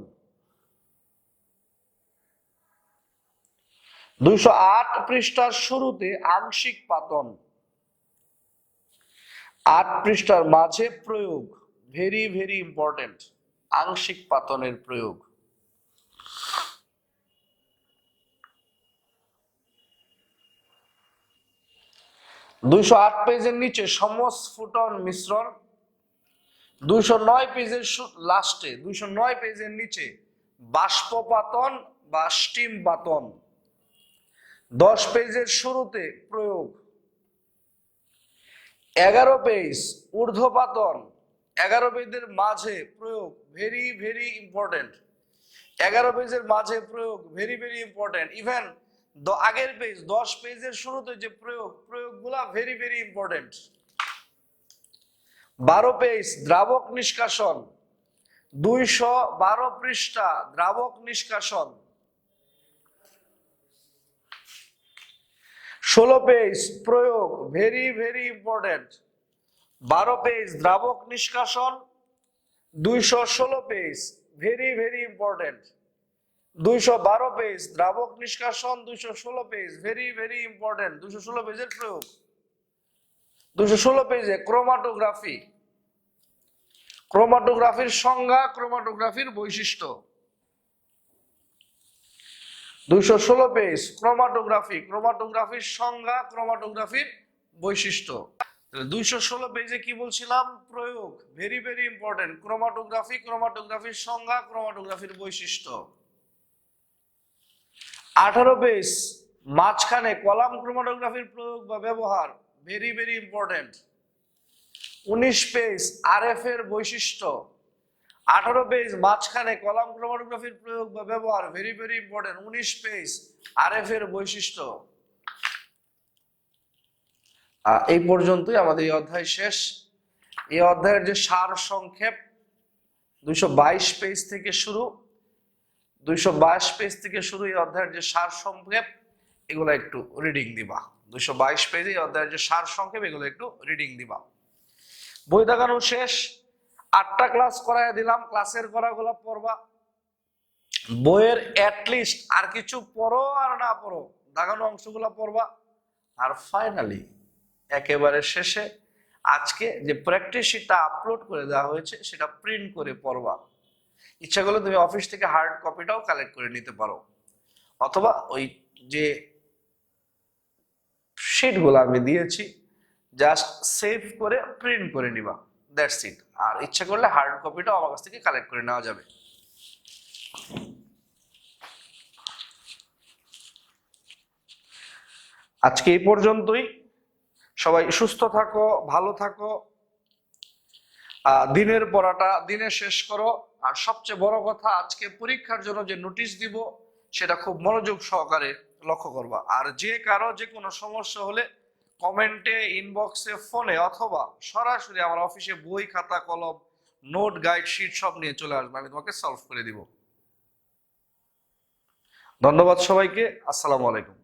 208 পৃষ্ঠার শুরুতে আংশিক পাতন, 8 পৃষ্ঠার মাঝে প্রয়োগ, ভেরি ভেরি ইম্পর্টেন্ট, আংশিক পাতনের প্রয়োগ। 208 পেজের নিচে সমস্ফুটন মিশ্রণ, 209 পেজের লাস্টে 209 পেজের নিচে বাষ্পপাতন বা স্টিম পাতন, 10 পেজের শুরুতে প্রয়োগ, 11 পেজ ঊর্ধ্বপাতন, 11 পেজের মাঝে প্রয়োগ, ভেরি ভেরি ইম্পর্টেন্ট, 11 পেজের মাঝে প্রয়োগ, ভেরি ভেরি ইম্পর্টেন্ট। ইভেন আগের পেজ 10 পেজের শুরুতে যে প্রয়োগগুলা ভেরি ভেরি ইম্পর্টেন্ট। 12 পেজ দ্রাবক নিষ্কাশন, 212 পৃষ্ঠা দ্রাবক নিষ্কাশন, 16 পেজ প্রয়োগ, ভেরি ভেরি ইম্পর্টেন্ট। 12 পেজ দ্রাবক নিষ্কাশন, 216 page very very important. 212 page দ্রাবক নিষ্কাশন, 216 পেজ ভেরি ভেরি ইম্পর্টেন্ট। 216 পেজের প্রয়োগ। 216 পেজে ক্রোমাটোগ্রাফি, ক্রোমাটোগ্রাফির সংজ্ঞা, ক্রোমাটোগ্রাফির বৈশিষ্ট্য। 216 পেজ ক্রোমাটোগ্রাফি, ক্রোমাটোগ্রাফির সংজ্ঞা, ক্রোমাটোগ্রাফির বৈশিষ্ট্য। 216 পেজে কি বলছিলাম? প্রয়োগ, ভেরি ভেরি ইম্পর্টেন্ট। ক্রোমাটোগ্রাফি, ক্রোমাটোগ্রাফির সংজ্ঞা, ক্রোমাটোগ্রাফির বৈশিষ্ট্য। 18 পেজ মাঝখানে কলাম ক্রোমাটোগ্রাফির প্রয়োগ বা ব্যবহার, very very important. 19 page RF এর বৈশিষ্ট্য। 18 পেজ মাঝখানে কলাম ক্রোমাটোগ্রাফির প্রয়োগ বা ব্যবহার, very very important. 19 page RF এর বৈশিষ্ট্য। এই পর্যন্তই আমাদের এই অধ্যায় শেষ। এই অধ্যায়ের যে সার সংক্ষেপ 222 পেজ থেকে শুরু, 222 পেজ থেকে শুরু এই অধ্যায়ের যে সার সংক্ষেপ, এগুলো একটু রিডিং দিবা। 222 পেজে এই অধ্যায়ের যে সার সংক্ষেপ, এগুলো একটু রিডিং দিবা। বই দেখানো শেষ, 8টা ক্লাস করাই দিলাম, ক্লাসের করাগুলো পড়বা। বইয়ের অ্যাটলিস্ট আর কিছু পড়ো আর না পড়ো, দাগানো অংশগুলো পড়বা। আর ফাইনালি একেবারে শেষে আজকে যে প্র্যাকটিস শিটটা আপলোড করে দেওয়া হয়েছে, সেটা প্রিন্ট করে পড়বা। ইচ্ছা করলে তুমি অফিস থেকে হার্ড কপিটাও কালেক্ট করে নিতে পারো, অথবা ওই যে শিটগুলো আমি দিয়েছি জাস্ট সেভ করে প্রিন্ট করে নিবা, দ্যাটস ইট। আর ইচ্ছা করলে হার্ড কপিটাও আমার কাছ থেকে কালেক্ট করে নেওয়া যাবে। আজকে এই পর্যন্তই। সবাই সুস্থ থাকো, ভালো থাকো, দিনের পড়াটা দিনে শেষ করো। আর সবচেয়ে বড় কথা, আজকে পরীক্ষার জন্য যে নোটিশ দিব সেটা খুব মনোযোগ সহকারে লক্ষ্য করবা। আর যে কারো যে কোনো সমস্যা হলে কমেন্টে, ইনবক্সে, ফোনে অথবা সরাসরি আমার অফিসে বই, খাতা, কলম, নোট, গাইড, শিট সব নিয়ে চলে আসবে, আমি তোমাকে সলভ করে দিব। ধন্যবাদ সবাইকে, আসসালামু আলাইকুম।